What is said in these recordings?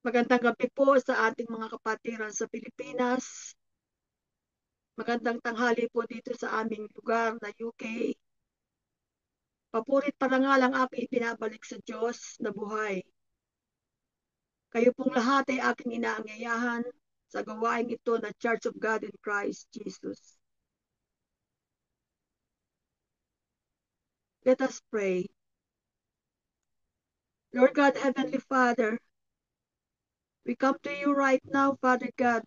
Magandang gabi po sa ating mga kapatiran sa Pilipinas. Magandang tanghali po dito sa aming lugar na UK. Papurit parangal ang aking ibinabalik sa Diyos na buhay. Kayo pong lahat ay aking inaangyayahan sa gawain ito na Church of God in Christ Jesus. Let us pray. Lord God, Heavenly Father, we come to you right now, Father God,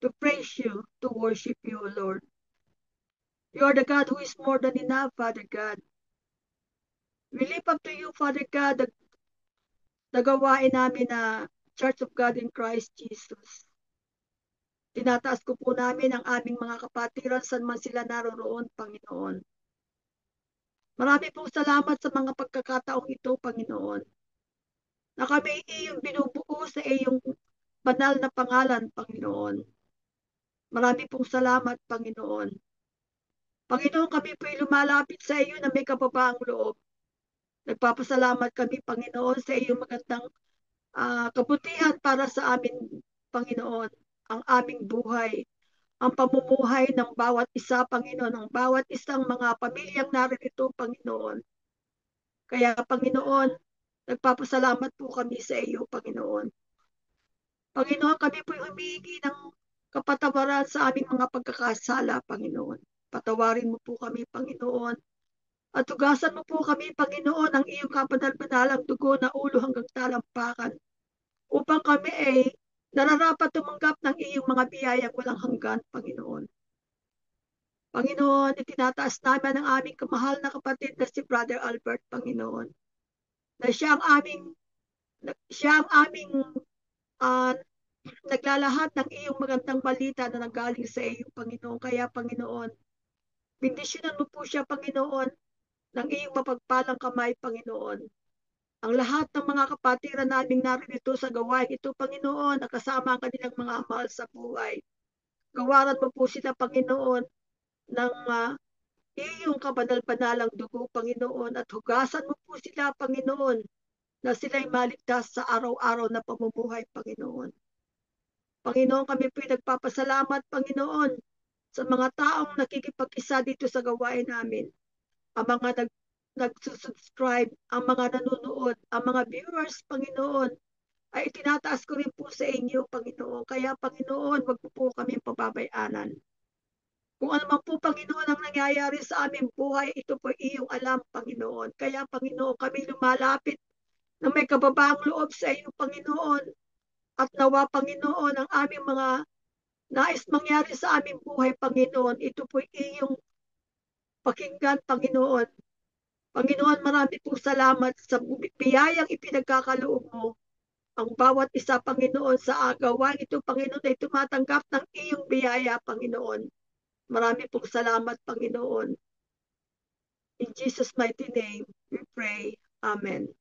to praise you, to worship you, Lord. You are the God who is more than enough, Father God. We lift up to you, Father God, the nagawain namin na Church of God in Christ Jesus. Tinataas ko po namin ang aming mga kapatiran saan man sila naroroon, Panginoon. Marami pong salamat sa mga pagkakataong ito, Panginoon, na kami iyong binubuo sa iyong banal na pangalan, Panginoon. Marami pong salamat, Panginoon. Panginoon, kami po'y lumalapit sa iyo na may kababaang loob. Nagpapasalamat kami, Panginoon, sa iyong magandang kabutihan para sa amin, Panginoon, ang aming buhay, ang pamumuhay ng bawat isa, Panginoon, ng bawat isang mga pamilyang narito, Panginoon. Kaya, Panginoon, nagpapasalamat po kami sa iyo, Panginoon. Panginoon, kami po'y humihingi ng kapatawaran sa aming mga pagkakasala, Panginoon. Patawarin mo po kami, Panginoon. At tugasan mo po kami, Panginoon, ang iyong kapanal-panalang dugo na ulo hanggang talampakan upang kami ay nararapat tumanggap ng iyong mga biyayang walang hanggan, Panginoon. Panginoon, itinataas namin ang aming kamahal na kapatid na si Brother Albert, Panginoon, na siya ang aming uh, naglalahat ng iyong magandang balita na nanggaling sa iyo, Panginoon. Kaya, Panginoon, bindisyonan mo po siya, Panginoon, ng iyong mapagpalang kamay, Panginoon. Ang lahat ng mga kapatiran naming narito sa gawain ito, Panginoon, nakasama ang kanilang mga mahal sa buhay. Gawaran mo po sila, Panginoon, ng iyong kabanal-banalang dugo, Panginoon, at hugasan mo po sila, Panginoon, na sila'y maligtas sa araw-araw na pamumuhay, Panginoon. Panginoon, kami po'y nagpapasalamat, Panginoon, sa mga taong nakikipag-isa dito sa gawain namin. Ang mga nagsusubscribe, ang mga nanonood, ang mga viewers, Panginoon, ay itinataas ko rin po sa inyo, Panginoon. Kaya, Panginoon, wag po kami pababayanan. Kung ano man po, Panginoon, ang nangyayari sa aming buhay, ito po iyong alam, Panginoon. Kaya, Panginoon, kami lumalapit na may kababaang loob sa iyo, Panginoon. At nawa, Panginoon, ang aming mga nais mangyari sa aming buhay, Panginoon, ito po iyong pakinggan, Panginoon. Panginoon, marami pong salamat sa biyayang ipinagkakaloob mo. Ang bawat isa, Panginoon, sa agawan ito, Panginoon, ay tumatanggap ng iyong biyaya, Panginoon. Marami pong salamat, Panginoon. In Jesus' mighty name, we pray. Amen.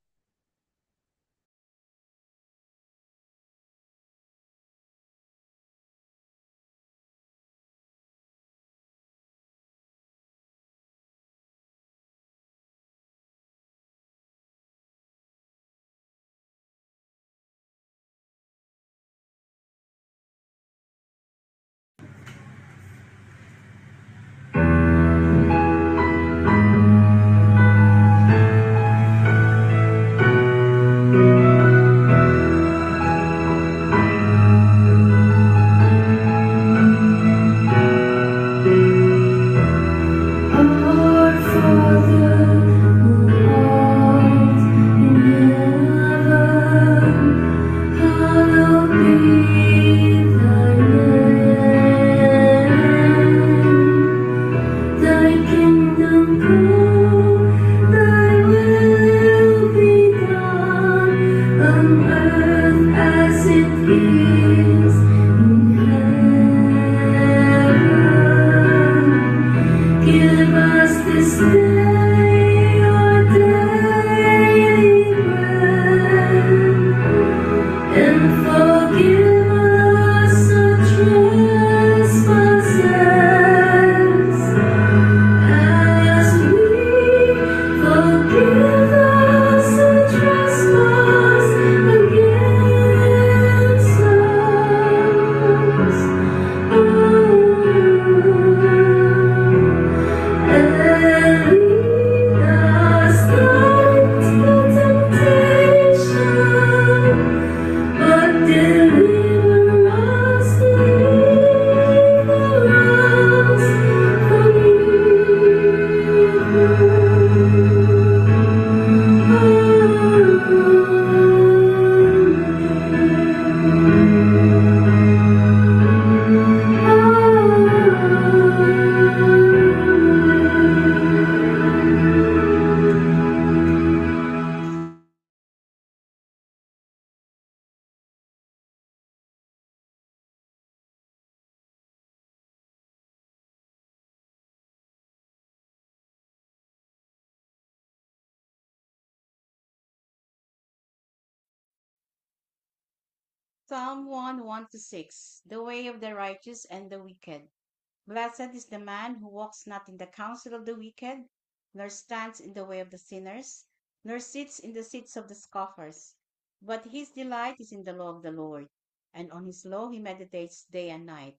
Psalm 1, 1 to 6. The way of the righteous and the wicked. Blessed is the man who walks not in the counsel of the wicked, nor stands in the way of the sinners, nor sits in the seats of the scoffers. But his delight is in the law of the Lord, and on his law he meditates day and night.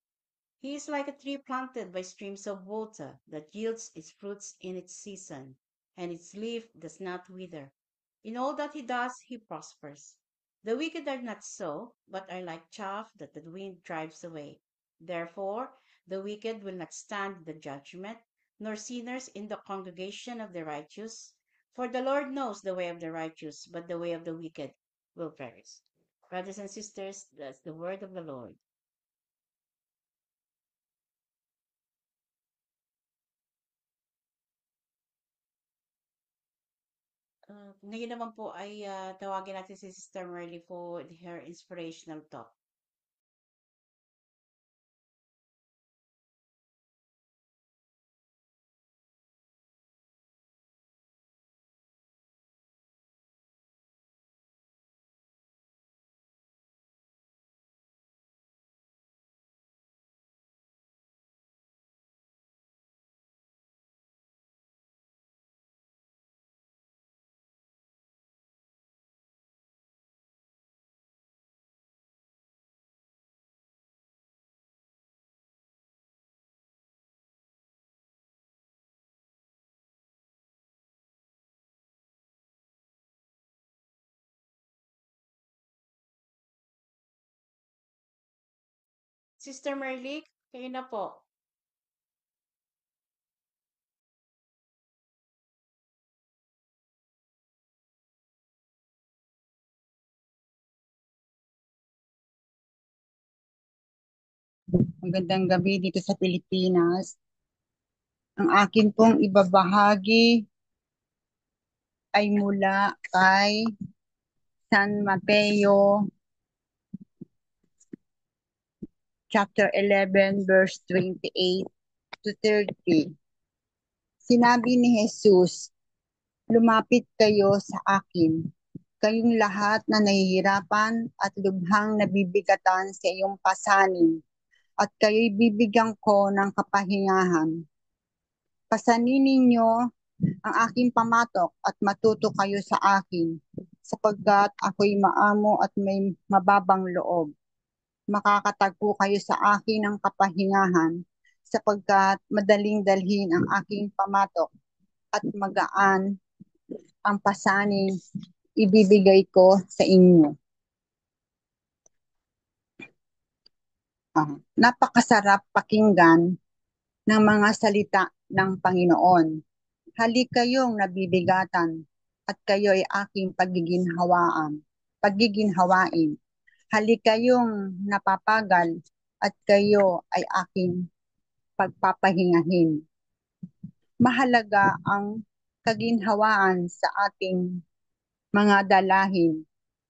He is like a tree planted by streams of water that yields its fruits in its season, and its leaf does not wither. In all that he does, he prospers. The wicked are not so, but are like chaff that the wind drives away. Therefore, the wicked will not stand in the judgment, nor sinners in the congregation of the righteous. For the Lord knows the way of the righteous, but the way of the wicked will perish. Brothers and sisters, that's the word of the Lord. Ngayon naman po ay tawagin natin si Sister Merly for her inspirational talk. Sister Merly, kayo na po. Magandang gabi dito sa Pilipinas. Ang akin pong ibabahagi ay mula kay San Mateo chapter 11 verse 28 to 30. Sinabi ni Jesus, "Lumapit kayo sa akin, kayong lahat na nahihirapan at lubhang nabibigatan sa iyong pasanin, at kayo'y bibigyan ko ng kapahingahan. Pasanin ninyo ang aking pamatok at matuto kayo sa akin, sapagkat ako'y maamo at may mababang loob. Makakatagpo kayo sa akin ng kapahingahan, sapagkat madaling dalhin ang aking pamatok at magaan ang pasaning ibibigay ko sa inyo." Napakasarap pakinggan ng mga salita ng Panginoon. "Halik kayong nabibigatan at kayo ay aking pagiginhawain. Halik kayong napapagal at kayo ay aking pagpapahingahin." Mahalaga ang kaginhawaan sa ating mga dalahin,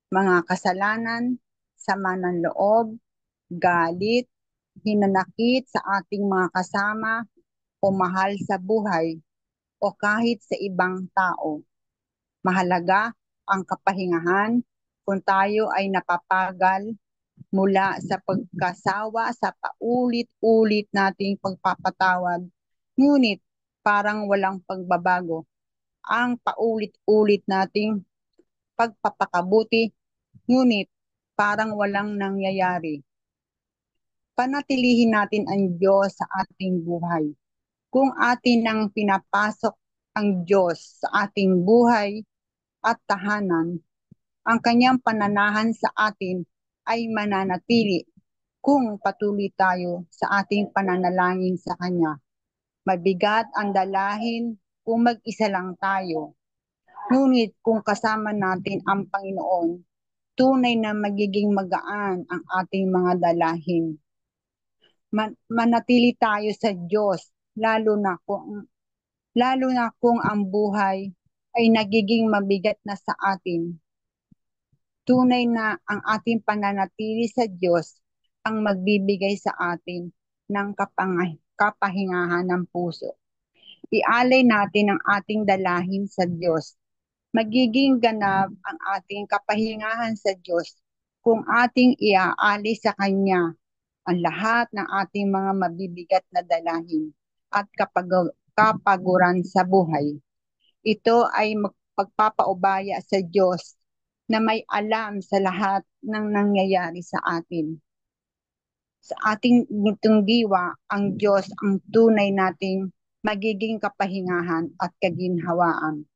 mga kasalanan, sama ng loob, galit, hinanakit sa ating mga kasama o mahal sa buhay o kahit sa ibang tao. Mahalaga ang kapahingahan kung tayo ay napapagal mula sa pagkasawa sa paulit-ulit nating pagpapatawad, ngunit parang walang pagbabago. Ang paulit-ulit nating pagpapakabuti, ngunit parang walang nangyayari. Panatilihin natin ang Diyos sa ating buhay. Kung atin nang pinapasok ang Diyos sa ating buhay at tahanan, ang kanyang pananahan sa atin ay mananatili kung patuloy tayo sa ating pananalangin sa Kanya. Mabigat ang dalahin kung mag-isa lang tayo. Ngunit kung kasama natin ang Panginoon, tunay na magiging magaan ang ating mga dalahin. Manatili tayo sa Diyos, lalo na kung ang buhay ay nagiging mabigat na sa atin. Tunay na ang ating pananatili sa Diyos ang magbibigay sa atin ng kapahingahan ng puso. Ialay natin ang ating dalahin sa Diyos. Magiging ganap ang ating kapahingahan sa Diyos kung ating iaalis sa Kanya ang lahat ng ating mga mabibigat na dalahin at kapaguran sa buhay. Ito ay pagpapaubaya sa Diyos na may alam sa lahat ng nangyayari sa atin. Sa ating nitong diwa, ang Diyos ang tunay nating magiging kapahingahan at kaginhawaan.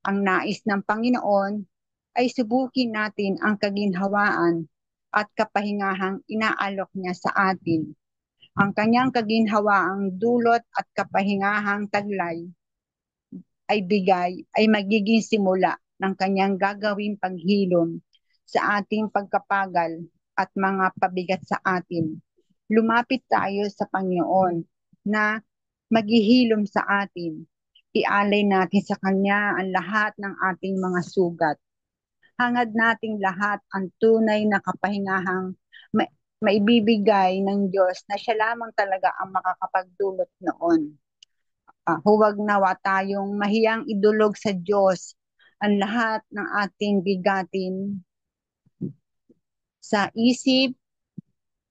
Ang nais ng Panginoon ay subukin natin ang kaginhawaan at kapahingahang inaalok niya sa atin. Ang kanyang kaginhawaang dulot at kapahingahang taglay ay magiging simula ng kanyang gagawing paghilom sa ating pagkapagal at mga pabigat sa atin. Lumapit tayo sa Panginoon na maghihilom sa atin. Ialay natin sa Kanya ang lahat ng ating mga sugat. Hangad nating lahat ang tunay na kapahingahang maibibigay ng Diyos na siya lamang talaga ang makakapagdulot noon. Huwag nawa tayong mahiyang idulog sa Diyos ang lahat ng ating bigatin sa isip,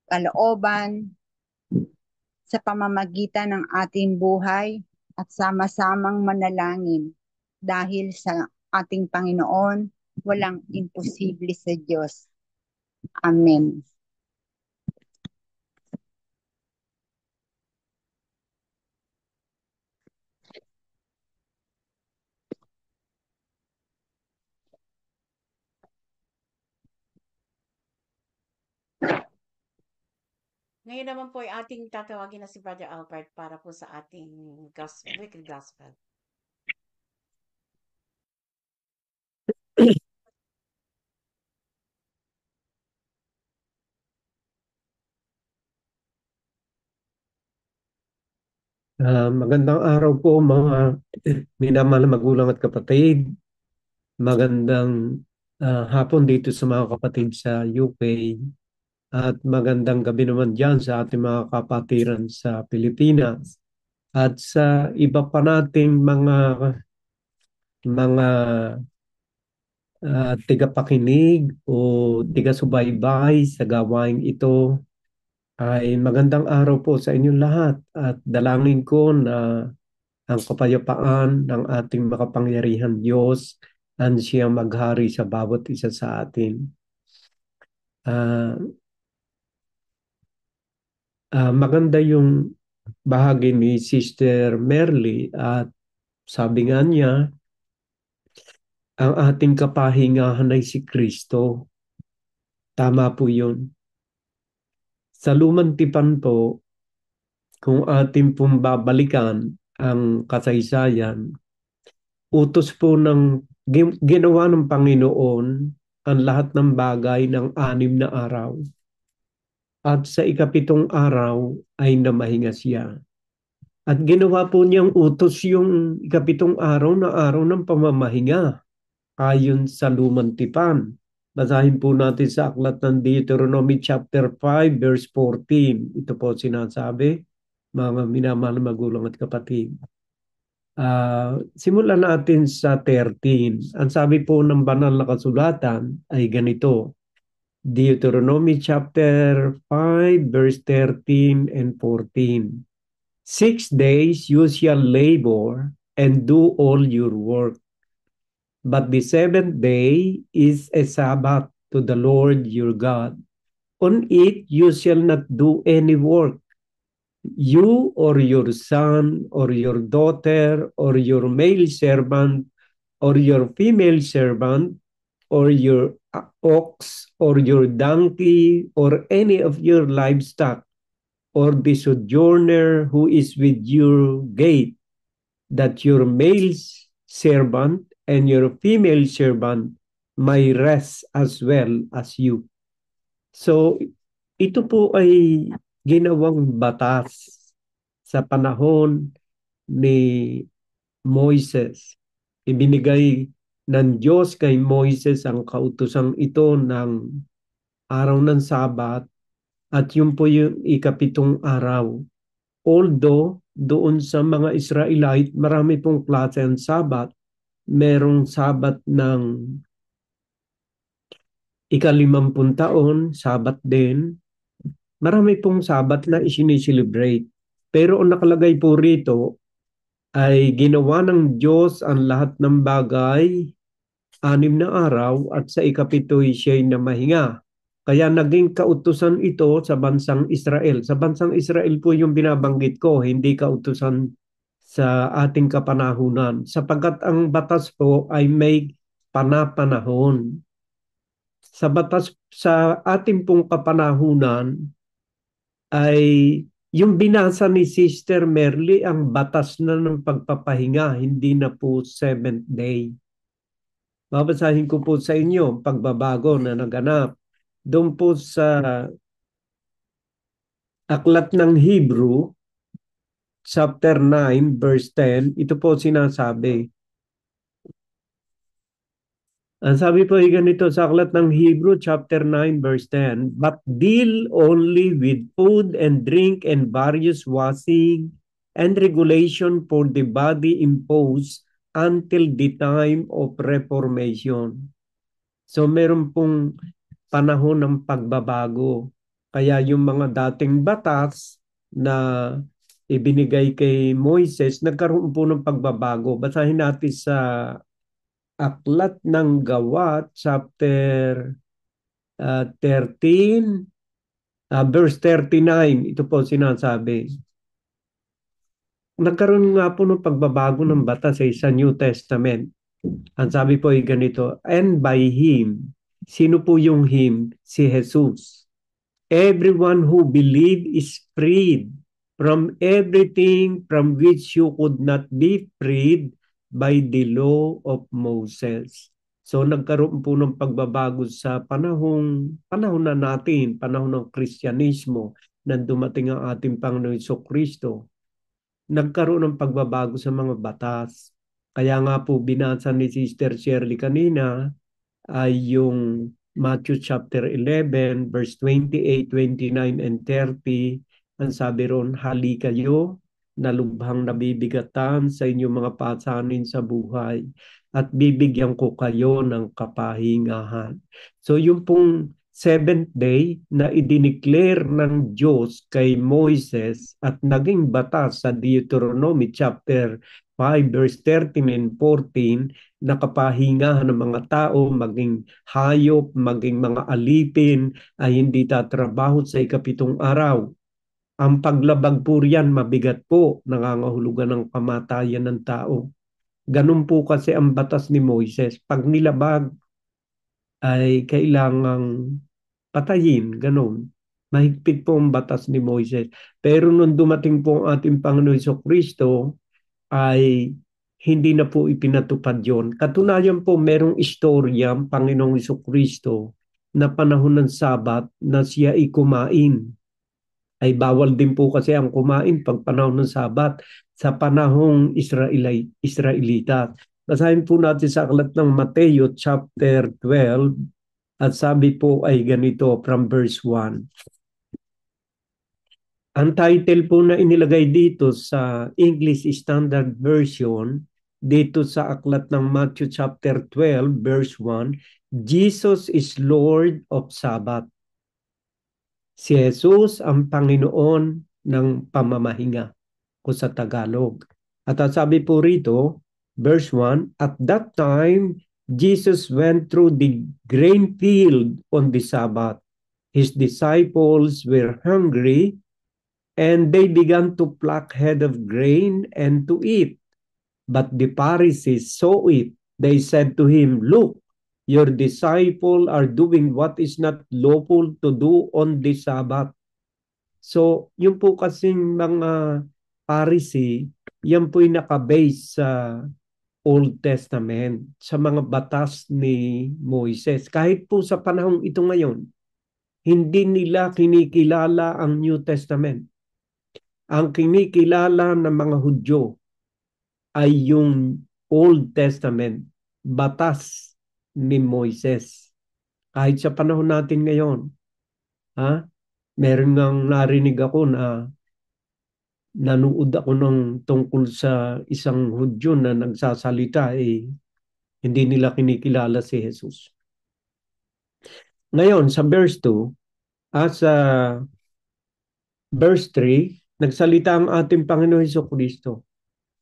kalooban, sa pamamagitan ng ating buhay at sama-samang manalangin. Dahil sa ating Panginoon, walang imposible sa Diyos. Amen. Ngayon naman po ay ating tatawagin na si Brother Albert para po sa ating weekly gospel. Magandang araw po mga minamahal na magulang at kapatid. Magandang hapon dito sa mga kapatid sa UK at magandang gabi naman dyan sa ating mga kapatiran sa Pilipinas at sa iba pa nating mga tigapakinig o tiga-subaybay sa gawain ito. Ay magandang araw po sa inyong lahat at dalangin ko na ang kapayapaan ng ating makapangyarihan Diyos ang siyang maghari sa bawat isa sa atin. Maganda yung bahagi ni Sister Merly at sabi nga niya, ang ating kapahingahan ay si Kristo. Tama po yun. Sa lumang tipan po, kung ating pong babalikan ang kasaysayan, utos po ng ginawa ng Panginoon ang lahat ng bagay ng 6 na araw. At sa ikapitong araw ay namahinga siya. At ginawa po niyang utos yung ikapitong araw na araw ng pamamahinga ayon sa lumang tipan. Basahin po natin sa aklat ng Deuteronomy chapter 5 verse 14. Ito po sinasabi, mga minamahal na magulang at kapatid. Simulan natin sa 13. Ang sabi po ng banal na kasulatan ay ganito. Deuteronomy chapter 5 verse 13 and 14. 6 days you shall labor and do all your work. But the 7th day is a Sabbath to the Lord your God. On it you shall not do any work, you or your son or your daughter or your male servant or your female servant or your ox or your donkey or any of your livestock or the sojourner who is with your gate, that your male servant and your female servant may rest as well as you. So, ito po ay ginawang batas sa panahon ni Moises. Ibinigay ng Diyos kay Moises ang kautosang ito ng araw ng Sabat at yun po yung ikapitong araw. Although doon sa mga Israelite, marami pong klase ang Sabat. Merong Sabat ng ika-50 taon, Sabat din. Marami pong Sabat na isiniselebrate. Pero ang nakalagay po rito ay ginawa ng Diyos ang lahat ng bagay 6 na araw at sa ikapito'y siya'y namahinga. Kaya naging kautusan ito sa bansang Israel. Sa bansang Israel po yung binabanggit ko, hindi kautusan sa ating kapanahunan. Sapagkat ang batas po ay may panapanahon. Sa ating pong kapanahunan ay yung binasa ni Sister Merly ang batas na ng pagpapahinga, hindi na po 7th day. Babasahin ko po sa inyo pagbabago na naganap. Doon po sa Aklat ng Hebrew, chapter 9, verse 10, ito po sinasabi. Ang sabi po ay ganito sa Aklat ng Hebrew, chapter 9, verse 10, but deal only with food and drink and various washing and regulation for the body imposed until the time of reformation. So meron pong panahon ng pagbabago. Kaya yung mga dating batas na ibinigay kay Moises, nagkaroon po ng pagbabago. Basahin natin sa Aklat ng Gawa, chapter 13, verse 39. Ito po sinasabi. Nagkaroon nga po ng pagbabago ng batas sa New Testament. Ang sabi po ay ganito, and by Him, sino po yung Him? Si Jesus. Everyone who believe is freed from everything from which you could not be freed by the law of Moses. So nagkaroon po ng pagbabago sa panahon na natin, panahon ng Kristyanismo, na dumating ang ating Panginoon Jesucristo. Nagkaroon ng pagbabago sa mga batas. Kaya nga po binasa ni Sister Shirley kanina ay yung Matthew chapter 11 verse 28, 29 and 30. Ang sabi ron, hali kayo na lubhang nabibigatan sa inyong mga pasanin sa buhay at bibigyan ko kayo ng kapahingahan. So yung pong 7th day na idineclare ng Diyos kay Moises at naging batas sa Deuteronomy chapter 5 verse 13 and 14, nakapahingahan ng mga tao, maging hayop, maging mga alipin, ay hindi tatrabaho sa ika-7 araw. Ang paglabag po riyan mabigat po, nangangahulugan ng kamatayan ng tao. Ganun po kasi ang batas ni Moises. Pag nilabag ay kailangang patayin, ganun. Mahigpit po ang batas ni Moises. Pero nung dumating po ang ating Panginoon Jesucristo, ay hindi na po ipinatupad yon. Katunayan po, merong istorya ang Panginoong Jesucristo na panahon ng Sabat na siya ay kumain. Ay bawal din po kasi ang kumain pag panahon ng Sabat sa panahong Israelita. Basahin po natin sa aklat ng Mateo chapter 12 at sabi po ay ganito from verse 1. Ang title po na inilagay dito sa English Standard Version, dito sa aklat ng Matthew chapter 12 verse 1, Jesus is Lord of Sabbath. Si Jesus ang Panginoon ng pamamahinga kung sa Tagalog. At sabi po rito, verse 1, at that time, Jesus went through the grain field on the Sabbath. His disciples were hungry, and they began to pluck head of grain and to eat. But the Pharisees saw it. They said to him, look, your disciples are doing what is not lawful to do on the Sabbath. So, yung po kasing mga Pharisee, yan po'y nakabase sa Old Testament, sa mga batas ni Moises. Kahit po sa panahong ito ngayon, hindi nila kinikilala ang New Testament. Ang kinikilala ng mga Hudyo ay yung Old Testament, batas ni Moises. Kahit sa panahon natin ngayon, meron ngang narinig ako na nanood ako ng tungkol sa isang Hudyo na nagsasalita, hindi nila kinikilala si Jesus. Ngayon, sa verse 2, sa verse 3, nagsalita ang ating Panginoon Hesukristo.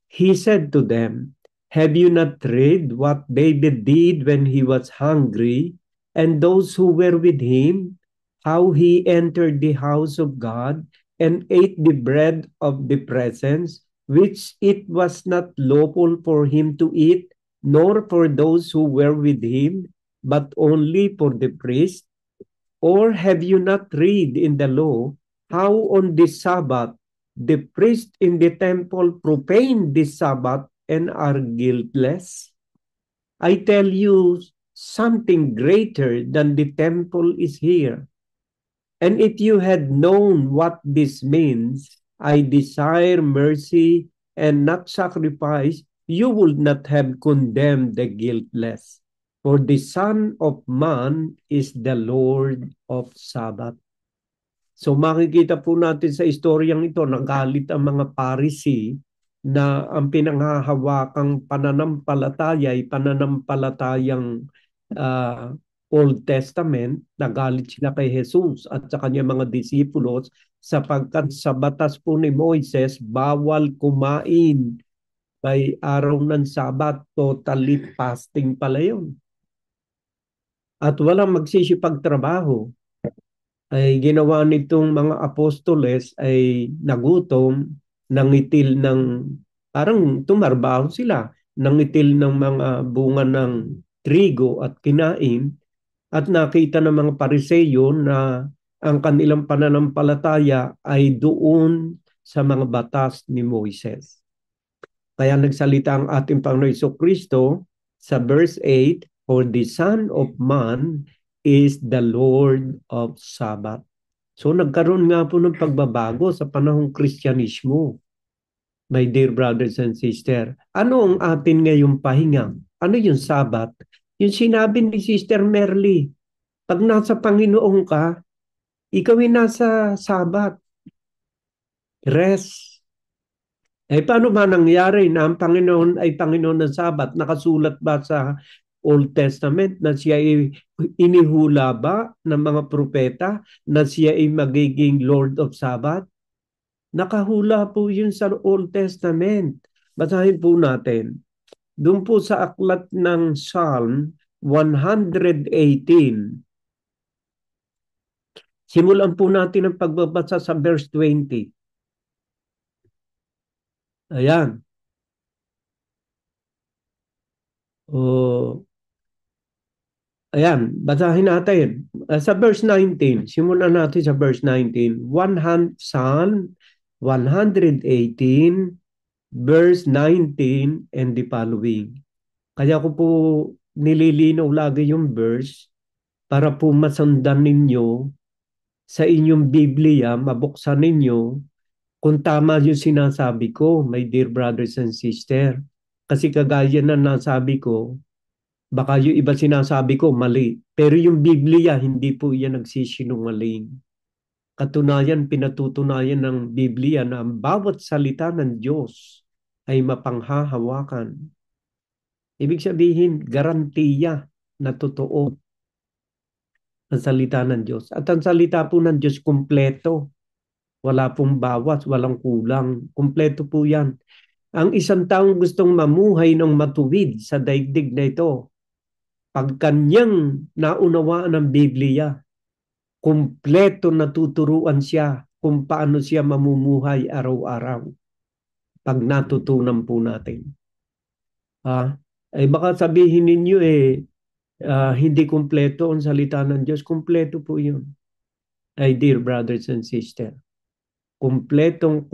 He said to them, "Have you not read what David did when he was hungry, and those who were with him, how he entered the house of God and ate the bread of the presence, which it was not lawful for him to eat, nor for those who were with him, but only for the priest? Or have you not read in the law how on the Sabbath the priests in the temple profane the Sabbath and are guiltless? I tell you, something greater than the temple is here. And if you had known what this means, I desire mercy and not sacrifice, you would not have condemned the guiltless. For the Son of Man is the Lord of Sabbath. So makikita po natin sa istoryang ito, nagalit ang mga Pharisee na ang pinanghahawakang pananampalataya ay pananampalatayang Old Testament. Nagalit sila kay Jesus at sa kanyang mga disipulos sapagkat sa batas po ni Moises, bawal kumain may araw ng Sabat, totally fasting pala yun. At walang magsisipagtrabaho. Ay ginawa nitong mga apostoles ay nagutom, nangitil ng, parang tumarbaho sila, nangitil ng mga bunga ng trigo at kinain, at nakita ng mga Pariseyo na ang kanilang pananampalataya ay doon sa mga batas ni Moises. Kaya nagsalita ang ating Panginoon Jesucristo sa verse 8, "For the Son of Man is the Lord of Sabbath." So nagkaroon nga po ng pagbabago sa panahong Kristyanismo. My dear brothers and sisters, ano ang atin ngayong pahinga? Ano yung Sabbath? Yung sinabi ni Sister Merly, pag nasa Panginoon ka, ikaw ay nasa Sabbath. Rest. Paano ba nangyari na ang Panginoon ay Panginoon ng Sabat? Nakasulat ba sa Old Testament na siya ay inihula ba ng mga propeta na siya ay magiging Lord of Sabbath? Nakahula po yun sa Old Testament. Basahin po natin. Doon po sa aklat ng Psalm 118. Simulan po natin ang pagbabasa sa verse 20. Ayan. Ayan, basahin natin. Sa verse 19, simulan natin sa verse 19. Psalm 118, verse 19 and the following. Kaya ko po nililinaw lagi yung verse para po masundan ninyo sa inyong Biblia, mabuksan ninyo kung tama yung sinasabi ko, my dear brothers and sisters. Kasi kagaya na nasabi ko, baka yung iba sinasabi ko mali. Pero yung Biblia, hindi po yan nagsisinungaling. Katunayan, pinatutunayan ng Biblia na ang bawat salita ng Diyos ay mapanghahawakan. Ibig sabihin, garantiya na totoo ang salita ng Diyos. At ang salita po ng Diyos, kumpleto. Wala pong bawas, walang kulang. Kumpleto po yan. Ang isang taong gustong mamuhay ng matuwid sa daigdig na ito, pag kanyang naunawaan ng Biblia, kumpleto natuturuan siya kung paano siya mamumuhay araw-araw. Pag natutunan po natin. Baka sabihin ninyo hindi kumpleto ang salita ng Diyos. Kumpleto po yun. Dear brothers and sisters, kumpleto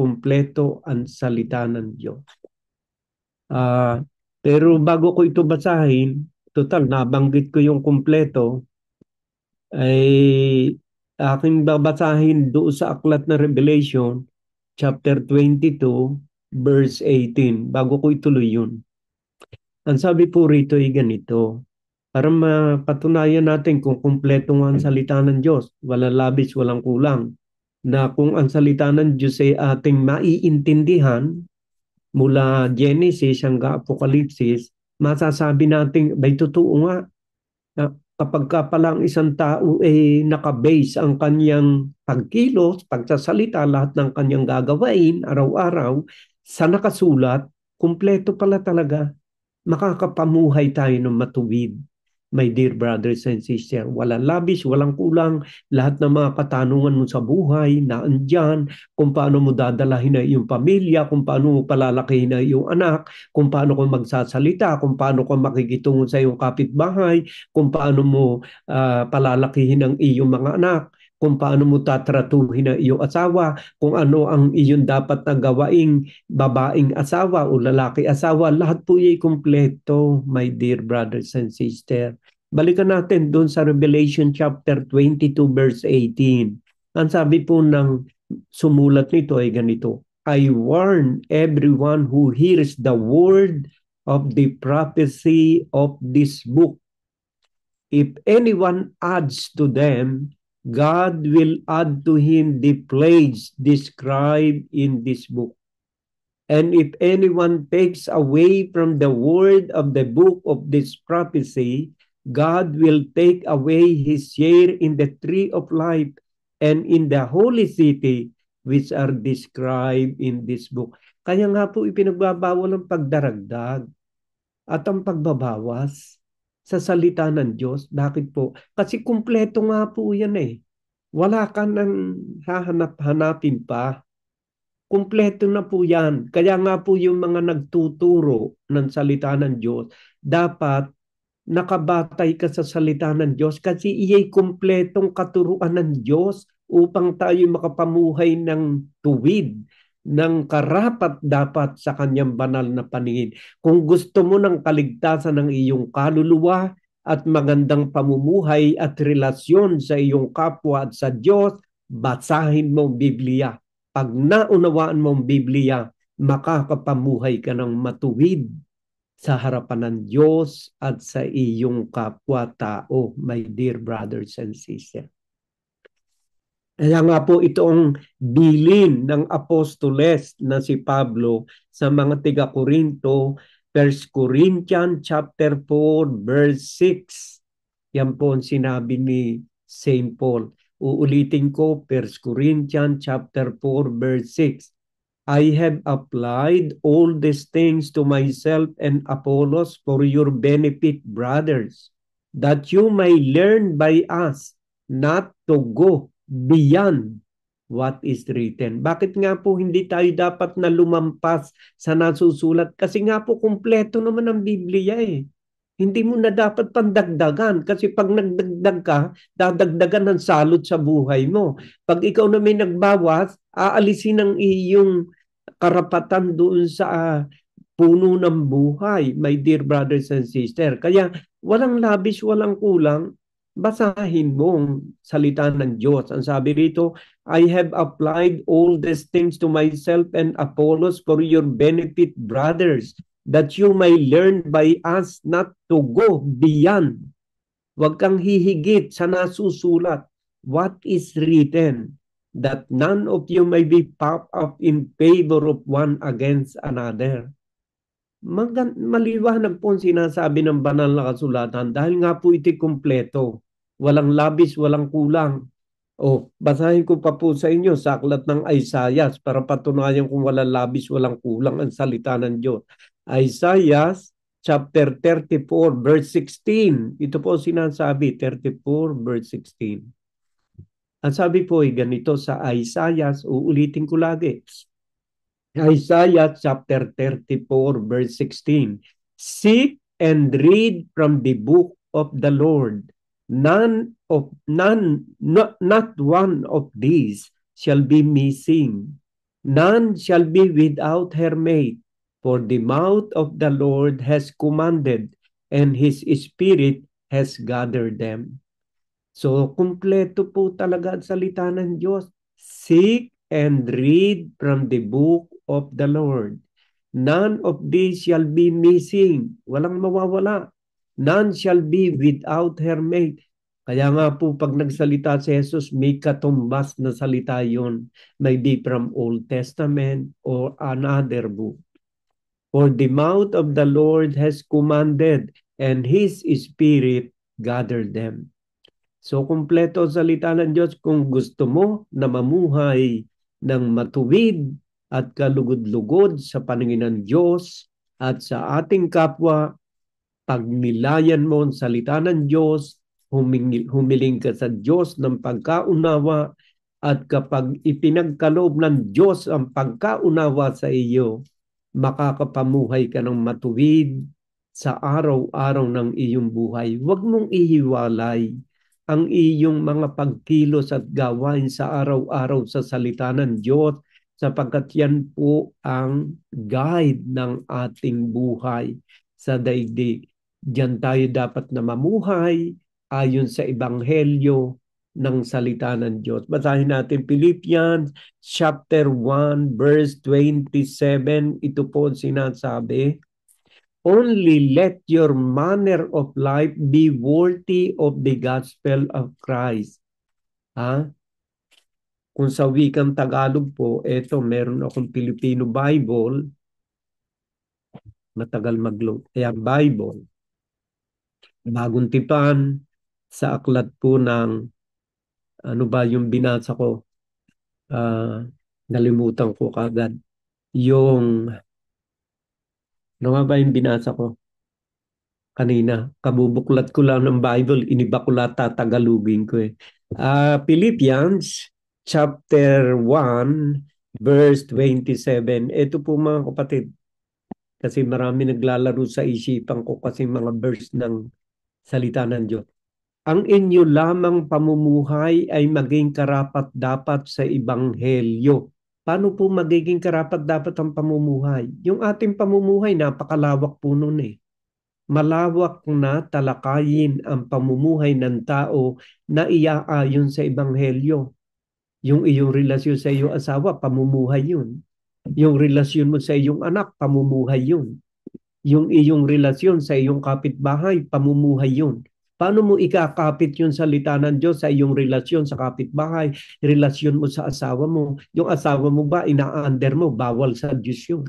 ang salita ng Diyos. Pero bago ko ito basahin, total, nabanggit ko yung kumpleto, ay aking babasahin doon sa aklat na Revelation, chapter 22, verse 18, bago ko ituloy yun. Ang sabi po rito ay ganito, para mapatunayan natin kung kumpleto nga ang salita ng Diyos, walang labis, walang kulang, na kung ang salita ng Diyos ay ating maiintindihan mula Genesis hanggang Apokalipsis, masasabi natin, bay totoo nga, kapag ka pala ang isang tao nakabase ang kanyang pagkilos, pagsasalita, lahat ng kanyang gagawain araw-araw sa nakasulat, kumpleto pala talaga. Makakapamuhay tayo ng matuwid. My dear brothers and sisters, walang labis, walang kulang, lahat ng mga katanungan mo sa buhay na andyan, kung paano mo dadalahin na iyong pamilya, kung paano mo palalakihin na iyong anak, kung paano ka magsasalita, kung paano ka makikitungo sa iyong kapitbahay, kung paano mo palalakihin ang iyong mga anak, kung paano mo tatratuhin ang iyong asawa, kung ano ang iyong dapat na gawaing babaeng asawa o lalaki asawa, lahat po ay kumpleto, my dear brothers and sisters. Balikan natin doon sa Revelation chapter 22 verse 18. Ang sabi po ng sumulat nito ay ganito, I warn everyone who hears the word of the prophecy of this book. If anyone adds to them, God will add to him the plagues described in this book. And if anyone takes away from the word of the book of this prophecy, God will take away his share in the tree of life and in the holy city which are described in this book. Kaya nga po ipinagbabawal ang pagdaragdag at ang pagbabawas sa salita ng Diyos. Bakit po? Kasi kumpleto nga po yan eh. Wala ka nang hahanap-hanapin pa. Kumpleto na po yan. Kaya nga po yung mga nagtuturo ng salita ng Diyos, dapat nakabatay ka sa salita ng Diyos kasi iya'y kumpletong katuruan ng Diyos upang tayo makapamuhay ng tuwid, ng karapat dapat sa kanyang banal na paningin. Kung gusto mo ng kaligtasan ng iyong kaluluwa at magandang pamumuhay at relasyon sa iyong kapwa at sa Diyos, basahin mo ang Biblia. Pag naunawaan mo ang Biblia, makakapamuhay ka ng matuwid sa harapan ng Diyos at sa iyong kapwa-tao, my dear brothers and sisters. Kaya nga po itong bilin ng apostoles na si Pablo sa mga tiga-Korinto, 1 Corinthians chapter 4 verse 6. Yan po ang sinabi ni St. Paul. Uulitin ko, 1 Corinthians chapter 4 verse 6. I have applied all these things to myself and Apollos for your benefit, brothers, that you may learn by us not to go beyond what is written. Bakit nga po hindi tayo dapat na lumampas sa nasusulat? Kasi nga po kumpleto naman ang Biblia eh. Hindi mo na dapat pandagdagan kasi pag nagdagdag ka, dadagdagan ng salot sa buhay mo. Pag ikaw na may nagbawas, aalisin ang iyong karapatan doon sa puno ng buhay, my dear brothers and sisters. Kaya walang labis, walang kulang, basahin mo ang salita ng Diyos. Ang sabi rito, I have applied all these things to myself and Apollos for your benefit, brothers, that you may learn by us not to go beyond. Huwag kang hihigit sa nasusulat. What is written, that none of you may be puffed up in favor of one against another. Maliwanag po ang sinasabi ng banal na kasulatan dahil nga po ito'y kumpleto. Walang labis, walang kulang. Basahin ko pa po sa inyo sa aklat ng Isaiah para patunayan kung walang labis, walang kulang ang salita ng Diyos. Isaiah chapter 34 verse 16. Ito po sinasabi, 34 verse 16. Ang sabi po ay ganito sa Isaiah, uulitin ko lagi. Isaiah chapter 34 verse 16. Seek and read from the book of the Lord. Not one of these shall be missing. None shall be without her mate. For the mouth of the Lord has commanded, and his spirit has gathered them. So, kumpleto po talaga ang salita ng Diyos. Seek and read from the book of the Lord. None of these shall be missing. Walang mawawala. None shall be without her mate. Kaya nga po pag nagsalita si Jesus, may katumbas na salita yon. Maybe from Old Testament or another book. For the mouth of the Lord has commanded, and his spirit gather them. So, kumpleto ang salita ng Diyos. Kung gusto mo na mamuhay ng matuwid at kalugod-lugod sa paningin ng Diyos at sa ating kapwa, pagnilayan mo ang salita ng Diyos, humiling ka sa Diyos ng pagkaunawa, at kapag ipinagkaloob ng Diyos ang pagkaunawa sa iyo, makakapamuhay ka ng matuwid sa araw-araw ng iyong buhay. Huwag mong ihiwalay ang iyong mga pagkilos at gawain sa araw-araw sa salita ng Diyos, sapagkat yan po ang guide ng ating buhay sa daigdig. Diyan tayo dapat na mamuhay ayon sa ebanghelyo ng salita ng Diyos. Basahin natin Philippians chapter 1 verse 27. Ito po sinasabi, only let your manner of life be worthy of the gospel of Christ. Kung sa wikang Tagalog po, eto meron akong Filipino Bible. Matagal mag-load. Kaya Bible. Bagong tipan sa aklat po ng ano ba yung binasa ko? Nalimutan ko kagad. Yung ano ba yung binasa ko kanina? Kabubuklat ko lang ng Bible, iniba ko lang tatagalugin ko eh. Philippians chapter 1 verse 27. Ito po mga kapatid, kasi marami naglalaro sa isipan ko kasi mga verse ng salita ng Diyos. Ang inyo lamang pamumuhay ay maging karapat-dapat sa Ebanghelyo. Paano po magiging karapat-dapat ang pamumuhay? Yung ating pamumuhay, napakalawak po nun eh. Malawak na talakayin ang pamumuhay ng tao na iaayon sa Ebanghelyo. Yung iyong relasyon sa iyong asawa, pamumuhay yun. Yung relasyon mo sa iyong anak, pamumuhay yun. Yung iyong relasyon sa iyong kapitbahay, pamumuhay yun. Paano mo ikakapit yung salita ng Diyos sa iyong relasyon sa kapitbahay, relasyon mo sa asawa mo? Yung asawa mo ba, ina-under mo, bawal sa Diyos yun.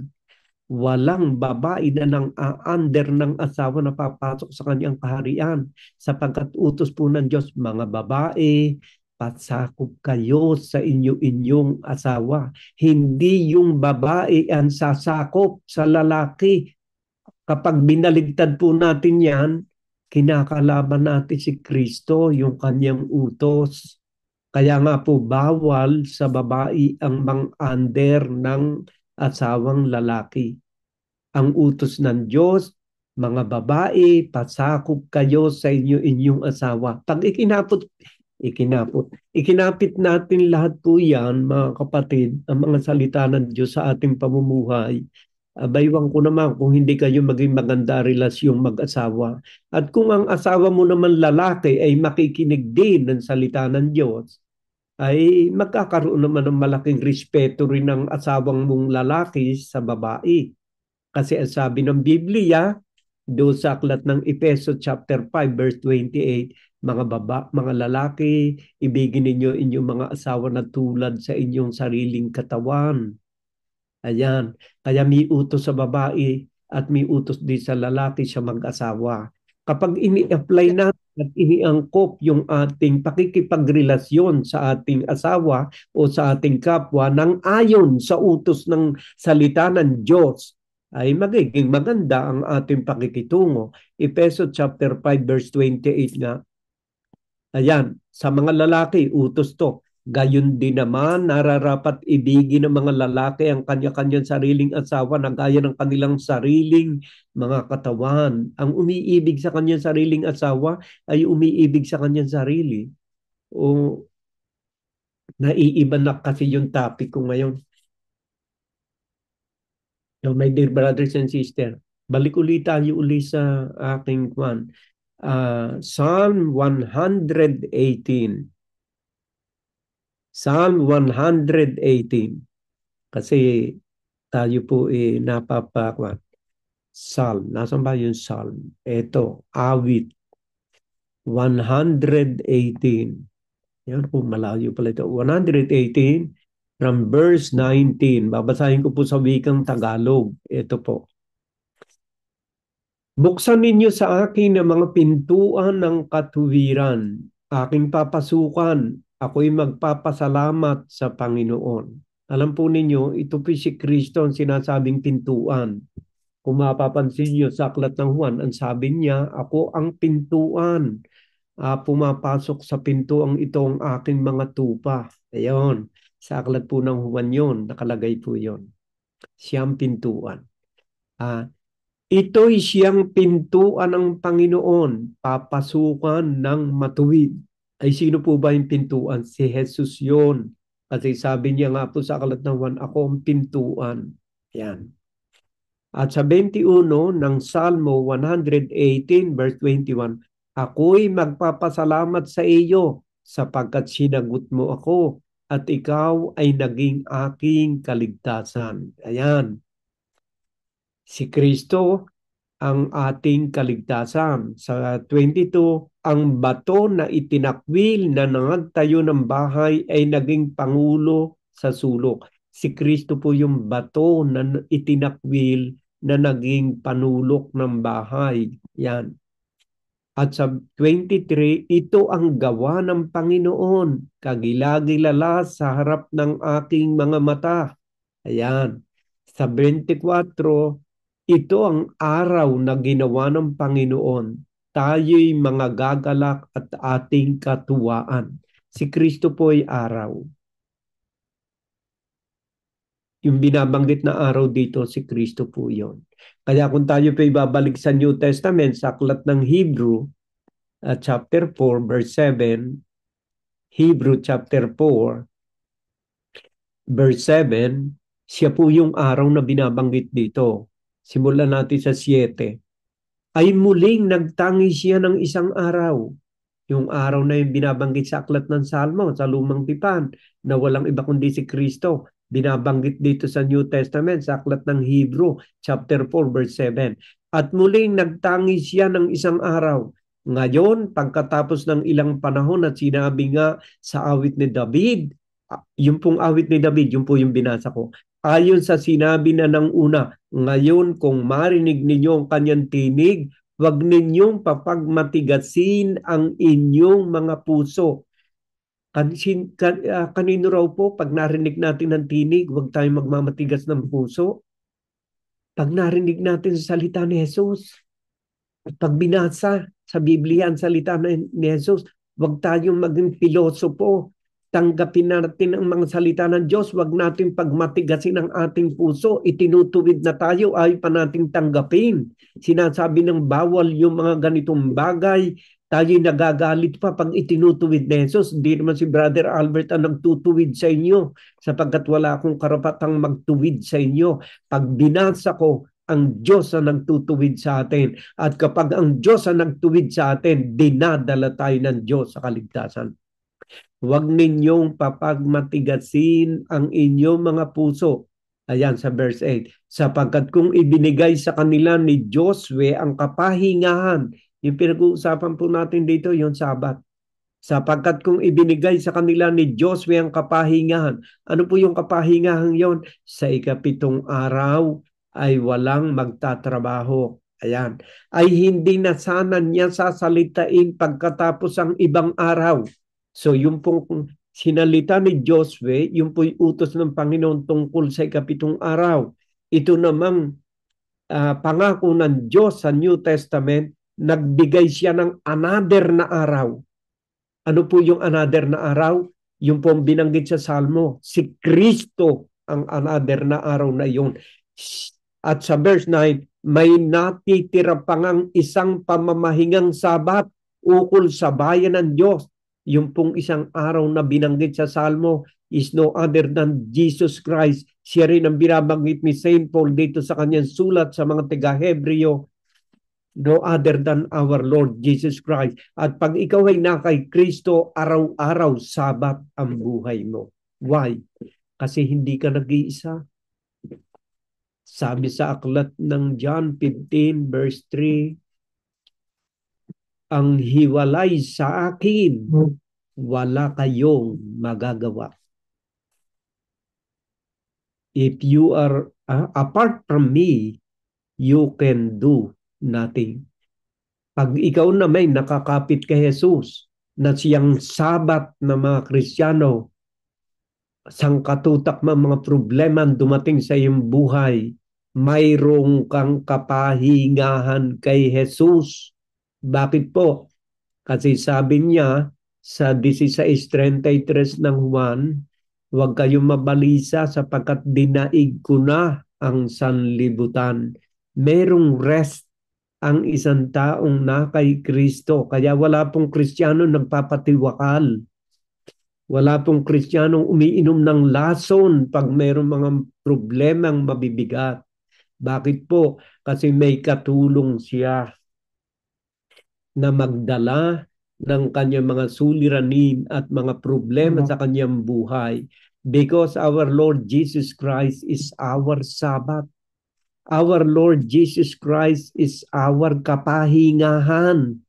Walang babae na nang under ng asawa na papasok sa kanyang kaharian, sapagkat utos po ng Diyos, mga babae, pasakop kayo sa inyong asawa. Hindi yung babae ang sasakop sa lalaki. Kapag binaligtad po natin yan, kinakalaban natin si Kristo, yung kanyang utos. Kaya nga po bawal sa babae ang mang-under ng asawang lalaki. Ang utos ng Diyos, mga babae, pasakop kayo sa inyong asawa. Pag ikinapit natin lahat po yan, mga kapatid, ang mga salita ng Diyos sa ating pamumuhay. Baywang ko naman kung hindi kayo maging maganda relasyong mag-asawa. At kung ang asawa mo naman lalaki ay makikinig din ng salita ng Diyos, ay magkakaroon naman ng malaking respeto rin ng asawang mong lalaki sa babae. Kasi ang sabi ng Biblia, doon sa aklat ng Efeso chapter 5 verse 28, mga lalaki, ibigin ninyo inyong mga asawa na tulad sa inyong sariling katawan. Ayan. Kaya may utos sa babae at may utos din sa lalaki sa mag-asawa. Kapag ini-apply natin at iniangkop yung ating pakikipagrelasyon sa ating asawa o sa ating kapwa nang ayon sa utos ng salita ng Diyos, ay magiging maganda ang ating pakikitungo. Efeso chapter 5 verse 28 nga. Ayan, sa mga lalaki, utos to. Gayon din naman, nararapat ibigin ng mga lalaki ang kanya-kanyang sariling asawa na gaya ng kanilang sariling mga katawan. Ang umiibig sa kanyang sariling asawa ay umiibig sa kanyang sarili. O naiiba na kasi yung topic ko ngayon. So, my dear brothers and sisters, balik ulit tayo ulit sa aking kwan. Psalm 118. Psalm 118. Kasi tayo po napapakwan. Psalm. Nasaan ba yung Psalm? Ito, awit. 118. Yan po, malayo pala ito. 118 from verse 19. Babasahin ko po sa wikang Tagalog. Ito po. Buksan ninyo sa akin ang mga pintuan ng katuwiran. Aking papasukan. Ako'y magpapasalamat sa Panginoon. Alam po ninyo, ito po si Kristo ang sinasabing pintuan. Kung mapapansin niyo sa aklat ng Juan, ang sabi niya, ako ang pintuan. Pumapasok sa pintuang ito ang aking mga tupa. Ayun, sa aklat po ng Juan yun, nakalagay po yun. Siyang pintuan. Ito'y siyang pintuan ng Panginoon, papasukan ng matuwid. Ay sino po ba yung pintuan? Si Jesus yun. Kasi sabi niya nga po sa aklat ng Juan, ako ang pintuan. Yan. At sa 21 ng Salmo 118 verse 21, ako'y magpapasalamat sa iyo sapagkat sinagot mo ako at ikaw ay naging aking kaligtasan. Ayan. Si Kristo ang ating kaligtasan. Sa 22, ang bato na itinakwil na nangagtayo ng bahay ay naging pangulo sa sulok. Si Kristo po yung bato na itinakwil na naging panulok ng bahay. Yan. At sa 23, ito ang gawa ng Panginoon, kagilagilala sa harap ng aking mga mata. Ayan. Sa 24, ito ang araw na ginawa ng Panginoon. Tayo'y mga gagalak at ating katuwaan. Si Kristo po ay araw. Yung binabanggit na araw dito, si Kristo po yon. Kaya kung tayo pa ibabalik sa New Testament, sa aklat ng Hebrew, chapter 4, verse 7, Hebrew chapter 4, verse 7, siya po yung araw na binabanggit dito. Simulan natin sa 7. Ay muling nagtangi siya ng isang araw. Yung araw na yung binabanggit sa aklat ng Salmo, sa Lumang Tipan, na walang iba kundi si Kristo. Binabanggit dito sa New Testament, sa aklat ng Hebrew, chapter 4, verse 7. At muling nagtangi siya ng isang araw. Ngayon, pagkatapos ng ilang panahon at sinabi nga sa awit ni David, yung pong awit ni David, yung po yung binasa ko, ayon sa sinabi na ng una, ngayon kung marinig ninyo ang kanyang tinig, huwag ninyong papagmatigasin ang inyong mga puso. Kanino raw po, pag narinig natin ng tinig, huwag tayong magmamatigas ng puso? Pag narinig natin sa salita ni Jesus, pag binasa sa Biblia ang salita ni Jesus, huwag tayong maging pilosopo. Tanggapin natin ang mga salita ng Diyos. Huwag natin pagmatigasin ang ating puso. Itinutuwid na tayo, ay pa nating tanggapin. Sinasabi ng bawal yung mga ganitong bagay. Tayo'y nagagalit pa pag itinutuwid ni Jesus. Hindi naman si Brother Albert ang nagtutuwid sa inyo sapagkat wala akong karapatang magtuwid sa inyo. Pag binasa ko, ang Diyos ang nagtutuwid sa atin. At kapag ang Diyos ang nagtuwid sa atin, dinadala tayo ng Diyos sa kaligtasan. Huwag ninyong papagmatigasin ang inyong mga puso. Ayan sa verse 8. Sapagkat kung ibinigay sa kanila ni Josue ang kapahingahan, yung pinag-uusapan po natin dito, yung Sabat. Sapagkat kung ibinigay sa kanila ni Josue ang kapahingahan, ano po yung kapahingahan yon? Sa 7 araw ay walang magtatrabaho. Ayan. Ay hindi na sana niya sasalitain pagkatapos ang ibang araw. So yung pong sinalita ni Josue, yung po'y utos ng Panginoon tungkol sa 7 araw. Ito namang pangako ng Diyos sa New Testament, nagbigay siya ng another na araw. Ano po yung another na araw? Yung pong binanggit sa Salmo, si Kristo ang another na araw na yun. At sa verse 9, may natitira pa ngang isang pamamahingang Sabat ukol sa bayan ng Diyos. Yung pong isang araw na binanggit sa Salmo is no other than Jesus Christ. Siya rin ang binabanggit ni St. Paul dito sa kanyang sulat sa mga taga-Hebreo, no other than our Lord Jesus Christ. At pag ikaw ay na kay Kristo, araw-araw Sabat ang buhay mo. Why? Kasi hindi ka nag-iisa. Sabi sa aklat ng John 15 verse 3, ang hiwalay sa akin, wala kayong magagawa. If you are apart from me, you can do natin. Pag ikaw na may nakakapit kay Jesus na siyang sabat ng mga Kristiyano, sangkatutak mga problema dumating sa iyong buhay, mayroong kang kapahingahan kay Jesus. Bakit po? Kasi sabi niya sa 16:33 ng Juan, huwag kayong mabalisa sapagkat dinaig ko na ang sanlibutan. Merong rest ang isang taong na kay Kristo. Kaya wala pong Kristiyano nagpapatiwakal. Wala pong Kristiyanong umiinom ng lason pag mayroong mga problemang mabibigat. Bakit po? Kasi may katulong siya na magdala ng kanyang mga suliranin at mga problema sa kanyang buhay. Because our Lord Jesus Christ is our Sabbath. Our Lord Jesus Christ is our kapahingahan.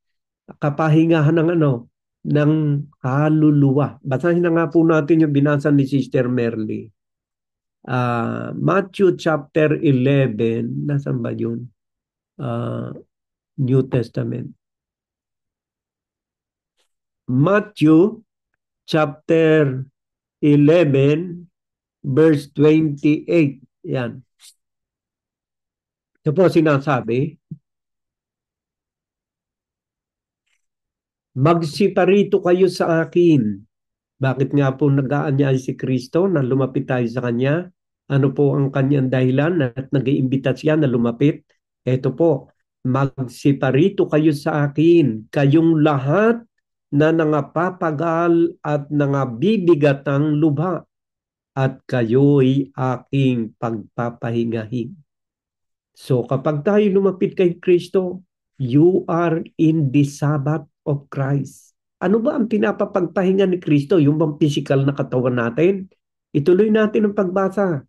Kapahingahan ng ano? Ng kaluluwa. Basahin na nga po natin yung binasa ni Sister Merly. Matthew chapter 11. Nasaan ba yun? New Testament. Matthew chapter 11 verse 28. Yan. Ito po sinasabi, magsiparito kayo sa akin. Bakit nga po nag-aanyay si Kristo na lumapit tayo sa Kanya? Ano po ang Kanyang dahilan at nag-iimbita siya na lumapit? Ito po, magsiparito kayo sa akin, kayong lahat na nangapapagal at nangabibigatang lubha, at kayo'y aking pagpapahingahin. So kapag tayo lumapit kay Kristo, you are in the Sabbath of Christ. Ano ba ang pinapapagpahinga ni Kristo? Yung bang physical na katawan natin? Ituloy natin ang pagbasa.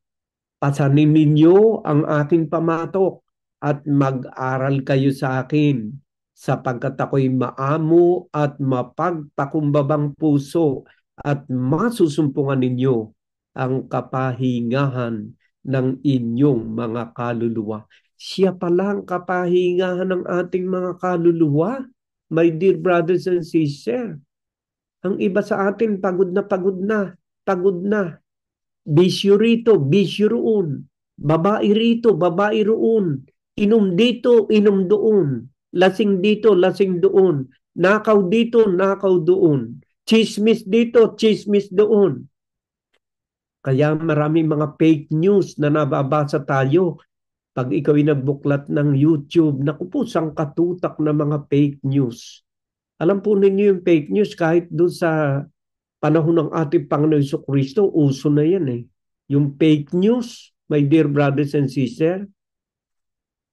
Pasanin ninyo ang aking pamatok at mag-aral kayo sa akin, sapagkat ako'y maamo at mapagpakumbabang puso, at masusumpungan ninyo ang kapahingahan ng inyong mga kaluluwa. Siya pala ang kapahingahan ng ating mga kaluluwa. My dear brothers and sisters, ang iba sa atin pagod na pagod na, pagod na. Bisyo rito, bisyo roon. Babae rito, babae roon. Inom dito, inom doon. Lasing dito, lasing doon. Nakaw dito, nakaw doon. Chismis dito, chismis doon. Kaya maraming mga fake news na nababasa tayo. Pag ikaw ay nagbuklat ng YouTube, naku po, sangkatutak na mga fake news. Alam po ninyo yung fake news kahit doon sa panahon ng ating Panginoon Jesucristo, uso na yan eh. Yung fake news, my dear brothers and sisters,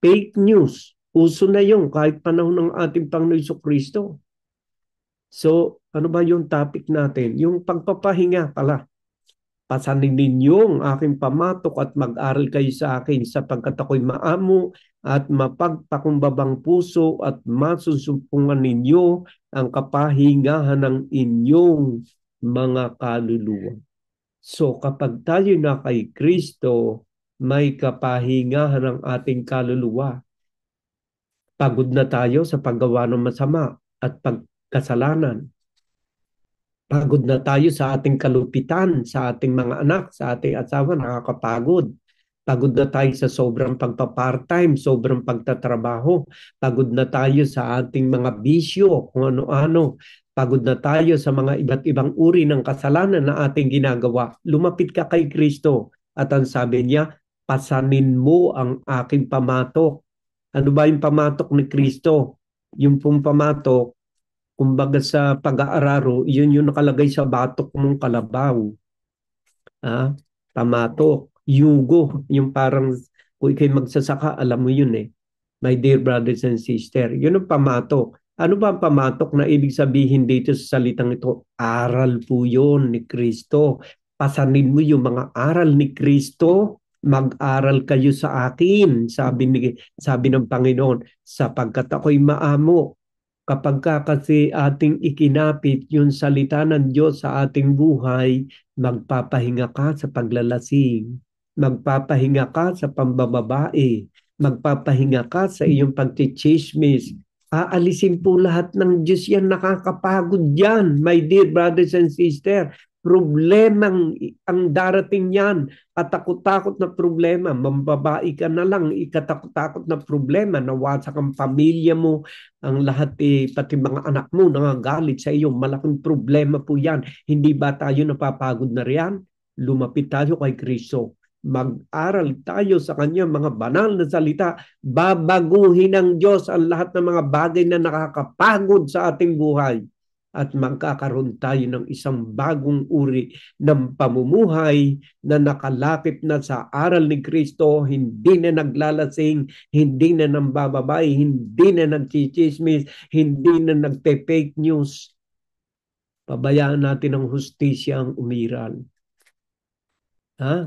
fake news, uso na yun kahit panahon ng ating Panginoon Jesucristo. So, ano ba yung topic natin? Yung pagpapahinga pala. Pasanin ninyo ang aking pamatok at mag-aral kayo sa akin, sapagkat ako'y maamo at mapagpakumbabang puso, at masusumpungan ninyo ang kapahingahan ng inyong mga kaluluwa. So kapag tayo na kay Kristo, may kapahingahan ng ating kaluluwa. Pagod na tayo sa paggawa ng masama at pagkasalanan. Pagod na tayo sa ating kalupitan, sa ating mga anak, sa ating asawa, nakakapagod. Pagod na tayo sa sobrang pagpa-part-time, sobrang pagtatrabaho. Pagod na tayo sa ating mga bisyo, kung ano-ano. Pagod na tayo sa mga iba't ibang uri ng kasalanan na ating ginagawa. Lumapit ka kay Kristo at ang sabi niya, pasanin mo ang aking pamatok. Ano ba yung pamatok ni Kristo? Yung pong pamatok, kumbaga sa pag-aararo, yun yung nakalagay sa batok mong kalabaw. Pamatok, yugo, yung parang kung ikay magsasaka, alam mo yun eh. My dear brothers and sisters, yun ang pamatok. Ano ba ang pamatok na ibig sabihin dito sa salitang ito? Aral po yun ni Kristo. Pasanin mo yung mga aral ni Kristo, mag-aral kayo sa akin, sabi ng Panginoon, sapagkat ako'y maamo. Kapag kasi ating ikinapit yung salita ng Diyos sa ating buhay, magpapahinga ka sa paglalasing, magpapahinga ka sa pambababae, Magpapahinga ka sa iyong pagchichismis. Aalisin po lahat ng Diyos yan. Nakakapagod yan, my dear brothers and sisters. Problemang ang darating yan, katakot-takot na problema, mambabae ka na lang, ikatakot-takot na problema, nawasak ang pamilya mo, ang lahat pati mga anak mo nangagalit sa iyo, malaking problema po yan. Hindi ba tayo napapagod na riyan? Lumapit tayo kay Kristo. Mag-aral tayo sa kanyang mga banal na salita, babaguhin ng Diyos ang lahat ng mga bagay na nakakapagod sa ating buhay at magkakaroon tayo ng isang bagong uri ng pamumuhay na nakalapit na sa aral ni Kristo, hindi na naglalasing, hindi na nambababay, hindi na nagchichismis, hindi na nagpe-fake news. Pabayaan natin ang hustisya ang umiral.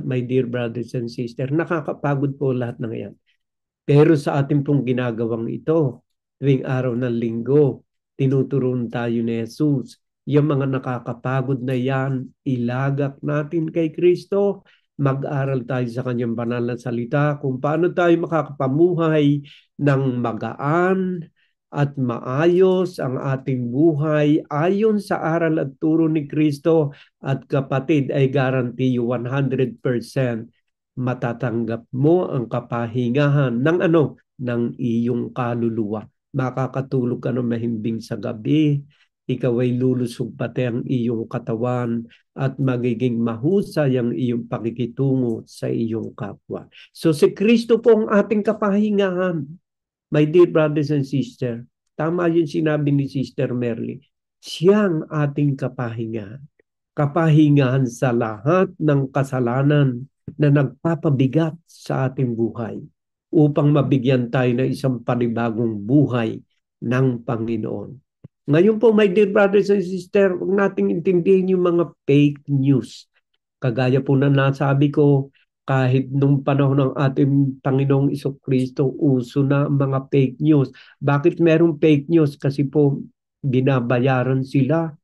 My dear brothers and sisters, nakakapagod po lahat ng yan. Pero sa ating pong ginagawang ito, tuwing araw ng linggo, tinuturuan tayo ni Jesus. Yung mga nakakapagod na yan, ilagak natin kay Kristo. Mag-aral tayo sa kanyang banal na salita kung paano tayo makakapamuhay ng magaan at maayos ang ating buhay ayon sa aral at turo ni Kristo. At kapatid, ay guarantee you 100% matatanggap mo ang kapahingahan ng ng iyong kaluluwa. Makakatulog ka ng mahimbing sa gabi, ikaw ay lulusog pati ang iyong katawan at magiging mahusay ang iyong pakikitungo sa iyong kapwa. So si Kristo po ang ating kapahingahan. My dear brothers and sisters, tama yung sinabi ni Sister Merly, siyang ating kapahingahan. Kapahingahan sa lahat ng kasalanan na nagpapabigat sa ating buhay upang mabigyan tayo ng isang panibagong buhay ng Panginoon. Ngayon po, my dear brothers and sisters, huwag nating intindihin yung mga fake news. Kagaya po na nasabi ko, kahit nung panahon ng ating Panginoong Isokristo, uso na mga fake news. Bakit merong fake news? Kasi po, binabayaran sila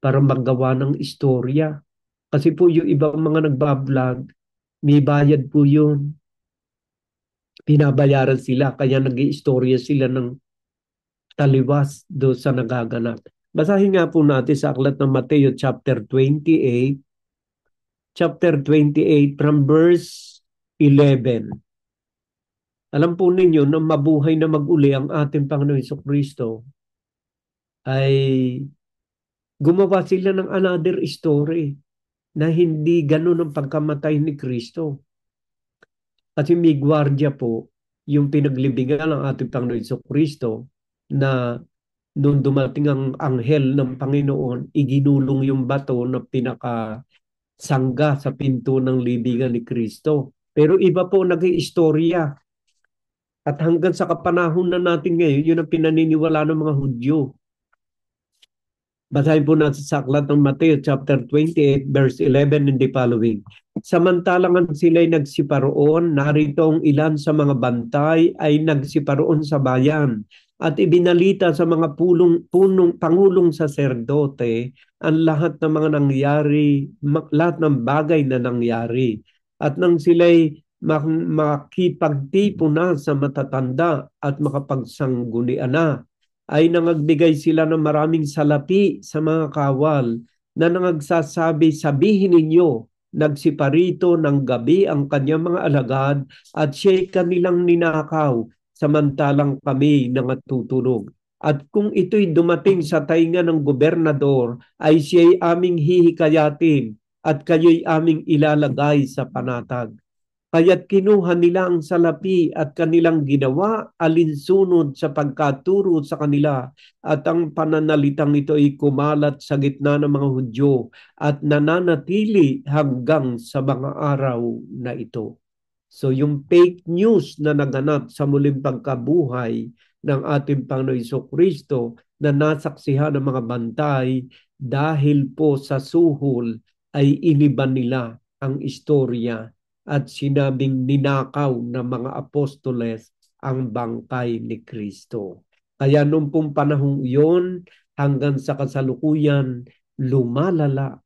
para magawa ng istorya. Kasi po yung ibang mga nagbablog, may bayad po yun. Binabayaran sila, kaya nag-iistorya sila ng taliwas do sa nagaganap. Basahin nga po natin sa aklat ng Mateo chapter 28 from verse 11. Alam po ninyo na mabuhay na mag-uli ang ating Panginoon Jesucristo ay gumawa sila ng another story na hindi ganun ang pagkamatay ni Kristo. Kasi may gwardiya po yung pinaglibingan ng ating Panginoon Jesucristo na nung dumating ang anghel ng Panginoon, iginulong yung bato na pinakasangga sa pinto ng libingan ni Kristo. Pero iba po nag-iistorya. At hanggang sa kapanahon na natin ngayon, yun ang pinaniniwala ng mga Hudyo. Basahin po natin sa aklat ng Mateo chapter 28 verse 11 and the following. Samantalang sila'y nagsiparoon, narito ang ilan sa mga bantay ay nagsiparoon sa bayan at ibinalita sa mga pangulong saserdote ang lahat ng mga nangyari, lahat ng bagay na nangyari. At nang sila'y makipagtipo na sa matatanda at makapagsanggunian na, ay nangagbigay sila ng maraming salapi sa mga kawal na nangagsasabi, sabihin ninyo, nagsiparito ng gabi ang kanyang mga alagad at siya'y kanilang ninakaw, samantalang kami nangatutulog. At kung ito'y dumating sa tainga ng gobernador, ay siya'y aming hihikayatin at kayo'y aming ilalagay sa panatag. Kaya't kinuha nila ang salapi at kanilang ginawa alinsunod sa pagkaturo sa kanila, at ang pananalitang ito ay kumalat sa gitna ng mga Hudyo at nananatili hanggang sa mga araw na ito. So yung fake news na naganap sa muling pagkabuhay ng ating Panginoon Jesucristo na nasaksihan ng mga bantay dahil po sa suhol ay iniban nila ang istorya at sinabing ninakaw ng mga apostoles ang bangkay ni Kristo. Kaya nung pong panahong iyon hanggang sa kasalukuyan, lumalala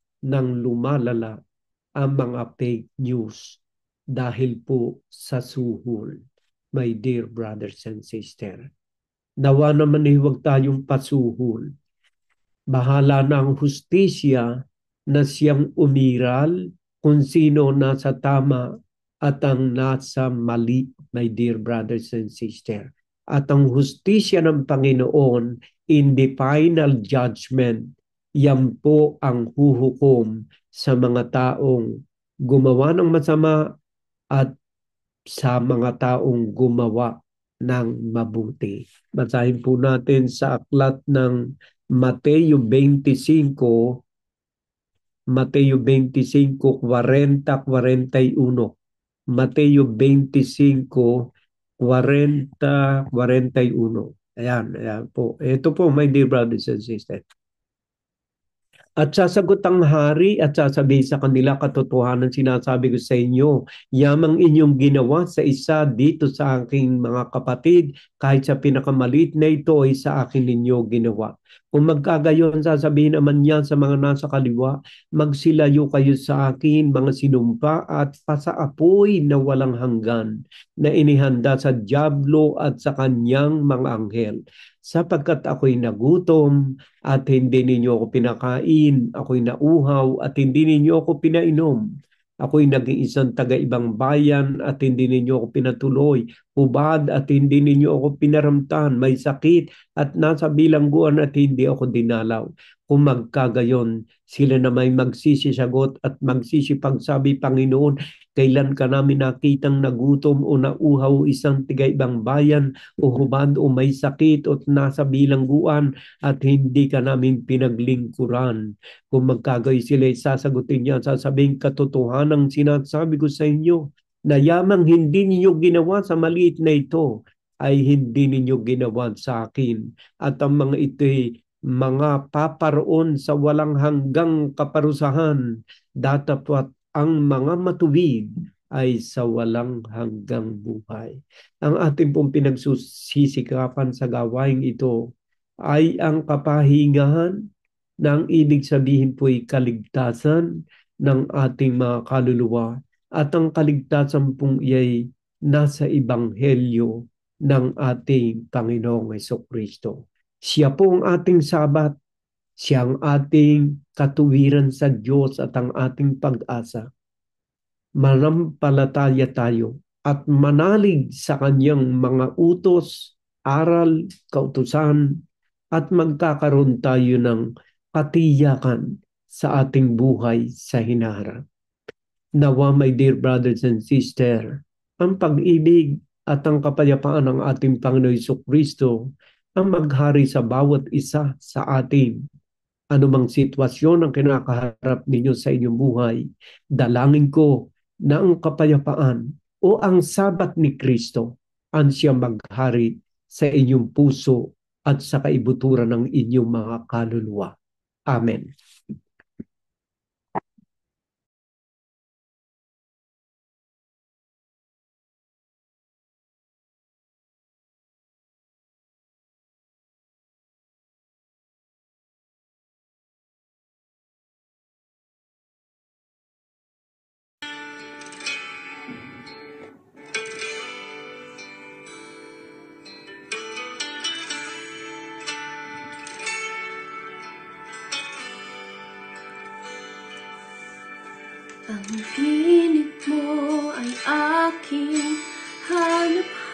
ang mga fake news dahil po sa suhol. my dear brothers and sisters. Nawa naman huwag tayong pasuhol. Bahala na ang hustisya na siyang umiral kung sino nasa tama at ang nasa mali, my dear brothers and sisters. At ang hustisya ng Panginoon in the final judgment, yan po ang huhukom sa mga taong gumawa ng masama at sa mga taong gumawa ng mabuti. Basahin po natin sa aklat ng Mateo 25, Mateo 25, 40, 41. Mateo 25, 40, 41. Ayan po. Ito po, my dear brothers and sisters. At sasagot ang hari at sasabihin sa kanila, katotohanan sinasabi ko sa inyo, yamang inyong ginawa sa isa dito sa aking mga kapatid, kahit sa pinakamaliit na ito ay sa akin ninyo ginawa. Kung magkagayon, sasabihin naman niya sa mga nasa kaliwa, magsilayo kayo sa akin, mga sinumpa at pasaapoy na walang hanggan, na inihanda sa dyablo at sa kanyang mga anghel. Sapagkat ako'y nagutom at hindi ninyo ako pinakain, ako'y nauhaw at hindi ninyo ako pinainom. Ako'y naging isang taga-ibang bayan at hindi ninyo ako pinatuloy. Hubad at hindi ninyo ako pinaramtan. May sakit at nasa bilangguan at hindi ako dinalaw. Kung magkagayon, sila na may magsisisagot at magsisipagsabi, Panginoon, kailan ka namin nakitang nagutom o nauhaw isang tiga-ibang bayan o hubad o may sakit o nasa bilangguan at hindi ka namin pinaglingkuran? Kung magkagayon sila, sasagutin niya, sasabihin, katotohanan sinasabi ko sa inyo, na yamang hindi ninyo ginawa sa maliit na ito, ay hindi ninyo ginawa sa akin. At ang mga ito'y mga paparoon sa walang hanggang kaparusahan, datapwat ang mga matuwid ay sa walang hanggang buhay. Ang ating pong pinagsusisikapan sa gawaing ito ay ang kapahingahan na ang ibig sabihin po ay kaligtasan ng ating mga kaluluwa at ang kaligtasan pong iyay nasa ebanghelyo ng ating Panginoong Hesukristo. Siya po ang ating sabat, siya ang ating katuwiran sa Diyos at ang ating pag-asa. Manampalataya tayo at manalig sa kanyang mga utos, aral, kautusan at magkakaroon tayo ng katiyakan sa ating buhay sa hinaharap. Nawa, my dear brothers and sisters, ang pag-ibig at ang kapayapaan ng ating Panginoon Jesucristo ang maghari sa bawat isa sa atin. Anumang sitwasyon ang kinakaharap ninyo sa inyong buhay, dalangin ko na ang kapayapaan o ang sabat ni Kristo ang siya maghari sa inyong puso at sa kaibuturan ng inyong mga kaluluwa. Amen. Ang tinig mo ay aking hanap-hanap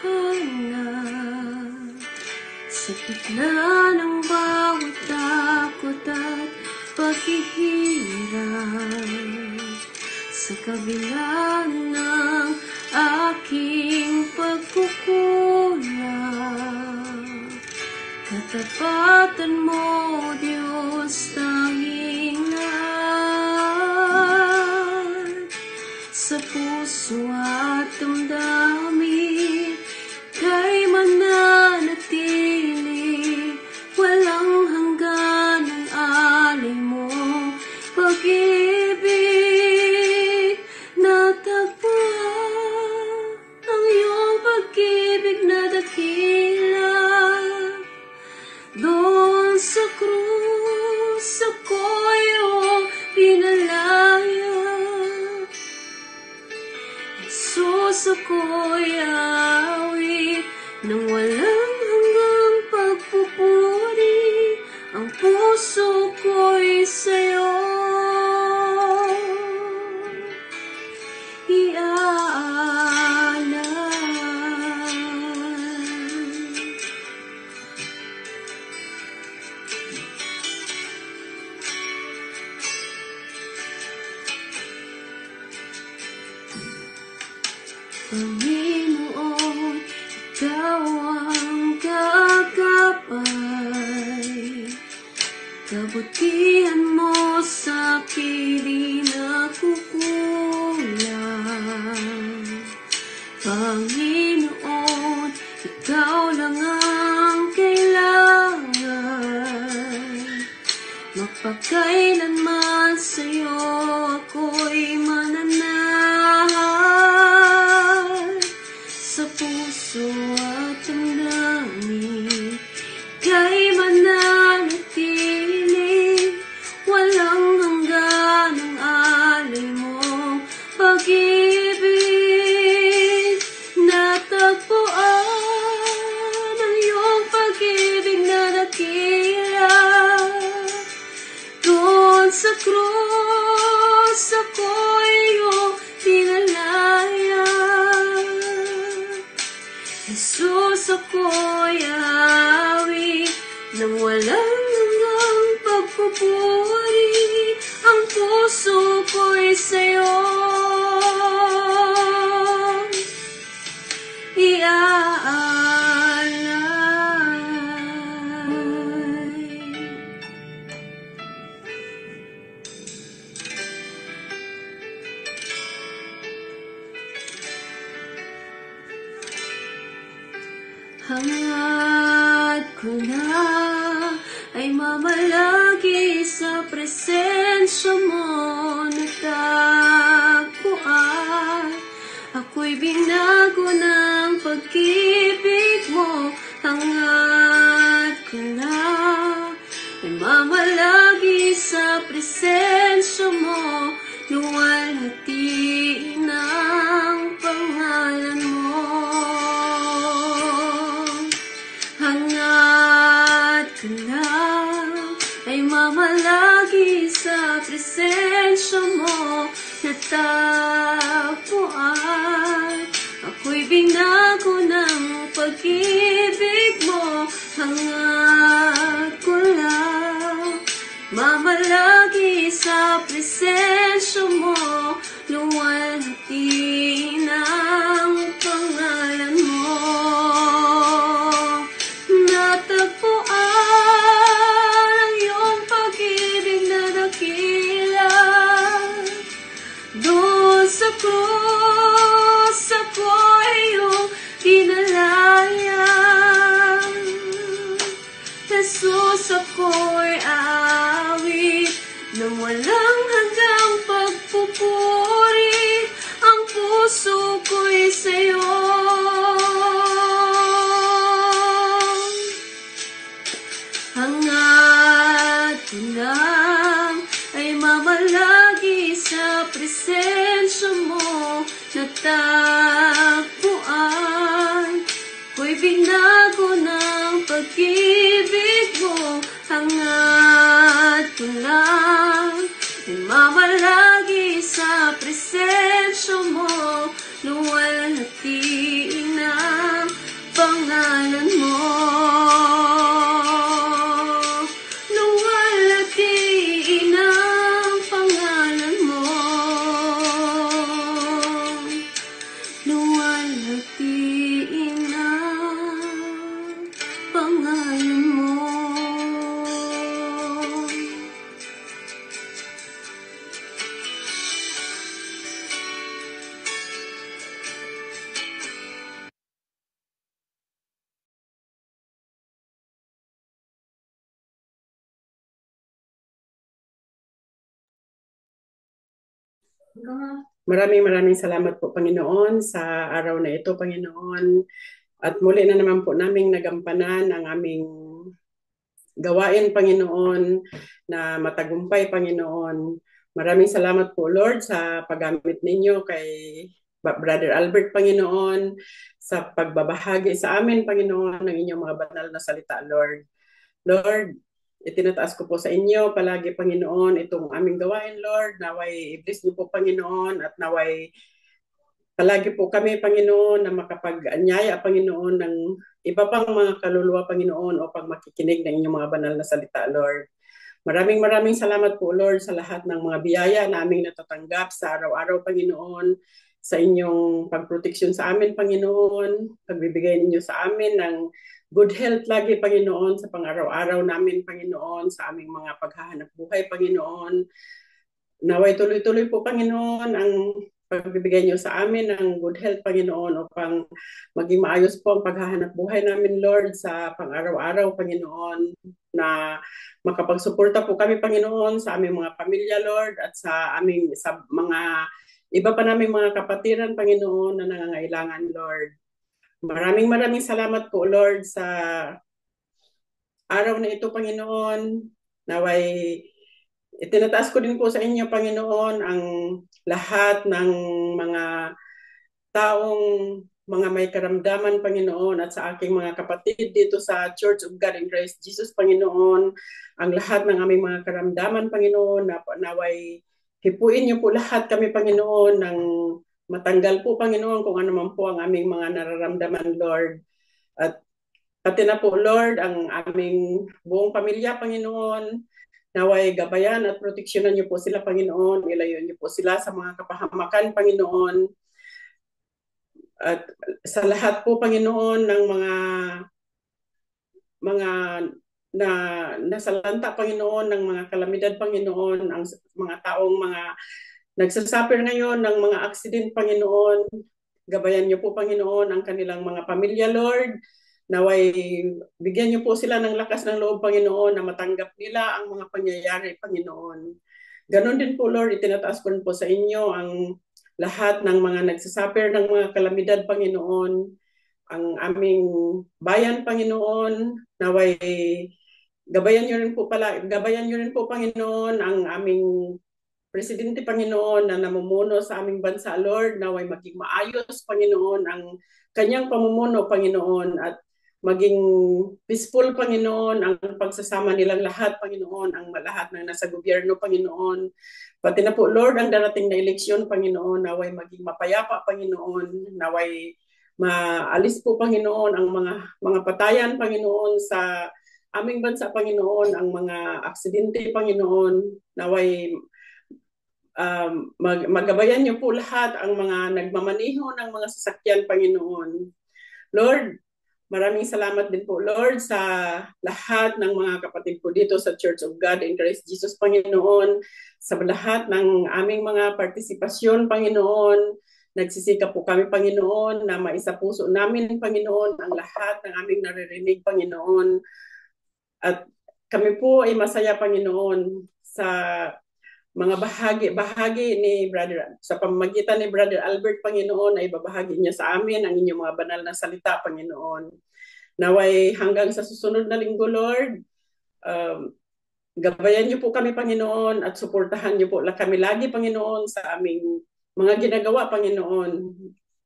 sa gitna ng bawat takot at paghihirap, sa kabila ng aking pagkukulang. Katapatan mo, Diyos, tanging sa puso at damdamin kay mananatili, walang hanggan ang alay mo, pag-ibig. Natagpuan ang iyong pag-ibig na dakila, doon sa krus ako'y iyong pinalaya. Jesus, ako'y awit ng walang hanggang pagpupuri. Ang puso ko'y sa'yo iaalay. Panginoon, Ikaw ang kaagapay. Kabutihan mo sa akin di nakukulang. Panginoon, Ikaw lang ang kailangan. Magpakailanman sa'yo ako'y mananahan. Sa puso at damdamin, ika'y mananatili. Walang hanggan ang alay mong pag-ibig. Natagpuan ang iyong pag-ibig na dakila. Doon sa krus ako'y iyong pinalaya. Jesus, ako'y awit ng walang hanggang pagpupuri. Ang puso ko'y sa'yo iaalay. Hangad ko na ay mamalagi sa presensya mo natagpuan. Ako'y binago ng pag-ibig mo. Hangad ko na ay mamalagi sa presensya mo. Luwalhati ng pangalan mo. Hangad ko na ay mamalagi sa presensya mo natagpuan. Ako'y binago ng pag-ibig mo. Hangad ko lang mamalagi sa presensya mo. Luwalhati ng pangalan mo. Natagpuan ang iyong pag-ibig na dakila. Doon sa krus ako'y iyong pinalaya. Jesus, ako'y awit ng walang hanggang pagpupuri. Ang puso ko'y sa'yo hangad ko lang ay mamalagi sa presensya mo natagpuan. Ako'y binago ng pag-ibig mo. Hangad ko lang ay mamalagi sa presensya mo. Luwalhati ng pangalan mo. Luwalhati ng pangalan mo. Luwalhati ng pangalan mo. Maraming salamat po, Panginoon, sa araw na ito, Panginoon. At muli na naman po naming nagampanan ang aming gawain, Panginoon, na matagumpay, Panginoon. Maraming salamat po, Lord, sa paggamit ninyo kay Brother Albert, Panginoon, sa pagbabahagi sa amin, Panginoon, ng inyong mga banal na salita, Lord. Lord, itinataas ko po sa inyo palagi, Panginoon, itong aming gawain, Lord. Naway i-bless niyo po, Panginoon, at naway palagi po kami, Panginoon, na makapag-anyaya, Panginoon, ng iba pang mga kaluluwa, Panginoon, upang makikinig ng inyong mga banal na salita, Lord. Maraming salamat po, Lord, sa lahat ng mga biyaya na aming natatanggap sa araw-araw, Panginoon, sa inyong pagproteksyon sa amin, Panginoon, pagbibigay ninyo sa amin ng good health lagi, Panginoon, sa pang-araw-araw namin, Panginoon, sa aming mga paghahanap buhay, Panginoon. Naway tuloy-tuloy po, Panginoon, ang pagbibigay niyo sa amin ng good health, Panginoon, upang maging maayos po ang paghahanap buhay namin, Lord, sa pang-araw-araw, Panginoon, na makapagsuporta po kami, Panginoon, sa aming mga pamilya, Lord, at sa mga iba pa naming mga kapatiran, Panginoon, na nangangailangan, Lord. Maraming salamat po, Lord, sa araw na ito, Panginoon. Naway itinataas ko din po sa inyo, Panginoon, ang lahat ng mga taong mga may karamdaman, Panginoon, at sa aking mga kapatid dito sa Church of God in Christ Jesus, Panginoon, ang lahat ng aming mga karamdaman, Panginoon, na naway hipuin niyo po lahat kami, Panginoon, ng matanggal po, Panginoon, kung ano man po ang aming mga nararamdaman, Lord. At pati na po, Lord, ang aming buong pamilya, Panginoon, naway gabayan at proteksyonan niyo po sila, Panginoon. Ilayo niyo po sila sa mga kapahamakan, Panginoon. At sa lahat po, Panginoon, ng mga na nasalanta, Panginoon, ng mga kalamidad, Panginoon, ang mga taong mga nagsasuffer ngayon ng mga accident, Panginoon. Gabayan niyo po, Panginoon, ang kanilang mga pamilya, Lord. Naway bigyan niyo po sila ng lakas ng loob, Panginoon, na matanggap nila ang mga pangyayari, Panginoon. Ganon din po, Lord, itinataas ko rin po sa inyo ang lahat ng mga nagsasuffer ng mga kalamidad, Panginoon, ang aming bayan, Panginoon, naway gabayan niyo rin po, Panginoon, ang aming Presidente, Panginoon, na namumuno sa aming bansa, Lord, naway maging maayos, Panginoon, ang kanyang pamumuno, Panginoon, at maging peaceful, Panginoon, ang pagsasama nilang lahat, Panginoon, ang lahat ng nasa gobyerno, Panginoon. Pati na po, Lord, ang darating na eleksyon, Panginoon, naway maging mapayapa, Panginoon, naway maalis po, Panginoon, ang mga patayan, Panginoon, sa aming bansa, Panginoon, ang mga aksidente, Panginoon, naway magabayan niyo po lahat ang mga nagmamaneho ng mga sasakyan, Panginoon. Lord, maraming salamat din po, Lord, sa lahat ng mga kapatid ko dito sa Church of God in Christ Jesus, Panginoon, sa lahat ng aming mga partisipasyon, Panginoon. Nagsisikap po kami, Panginoon, na maisapuso namin, Panginoon, ang lahat ng aming naririnig, Panginoon. At kami po ay masaya, Panginoon, sa mga bahagi ni Brother, sa pamamagitan ni Brother Albert, Panginoon, ay babahagi niya sa amin ang inyong mga banal na salita, Panginoon. Naway hanggang sa susunod na linggo, Lord, gabayan niyo po kami, Panginoon, at suportahan niyo po kami lagi, Panginoon, sa aming mga ginagawa, Panginoon,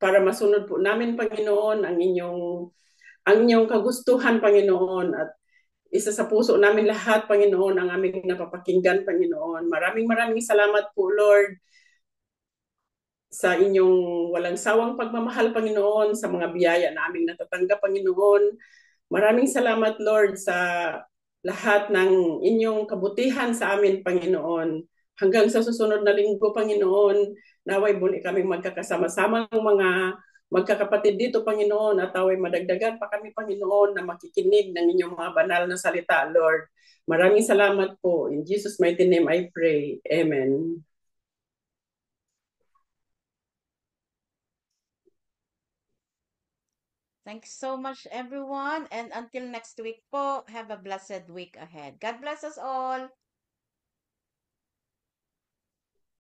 para masunod po namin, Panginoon, ang inyong kagustuhan, Panginoon, at isa sa puso namin lahat, Panginoon, ang aming napapakinggan, Panginoon. Maraming salamat po, Lord, sa inyong walang sawang pagmamahal, Panginoon, sa mga biyaya na aming natatanggap, Panginoon. Maraming salamat, Lord, sa lahat ng inyong kabutihan sa amin, Panginoon. Hanggang sa susunod na linggo, Panginoon, naway muli kaming magkakasama-sama ng mga magkakapatid dito, Panginoon, at away madagdagan pa kami, Panginoon, na makikinig ng inyong mga banal na salita, Lord. Maraming salamat po. In Jesus' mighty name I pray. Amen. Thanks so much, everyone. And until next week po, have a blessed week ahead. God bless us all.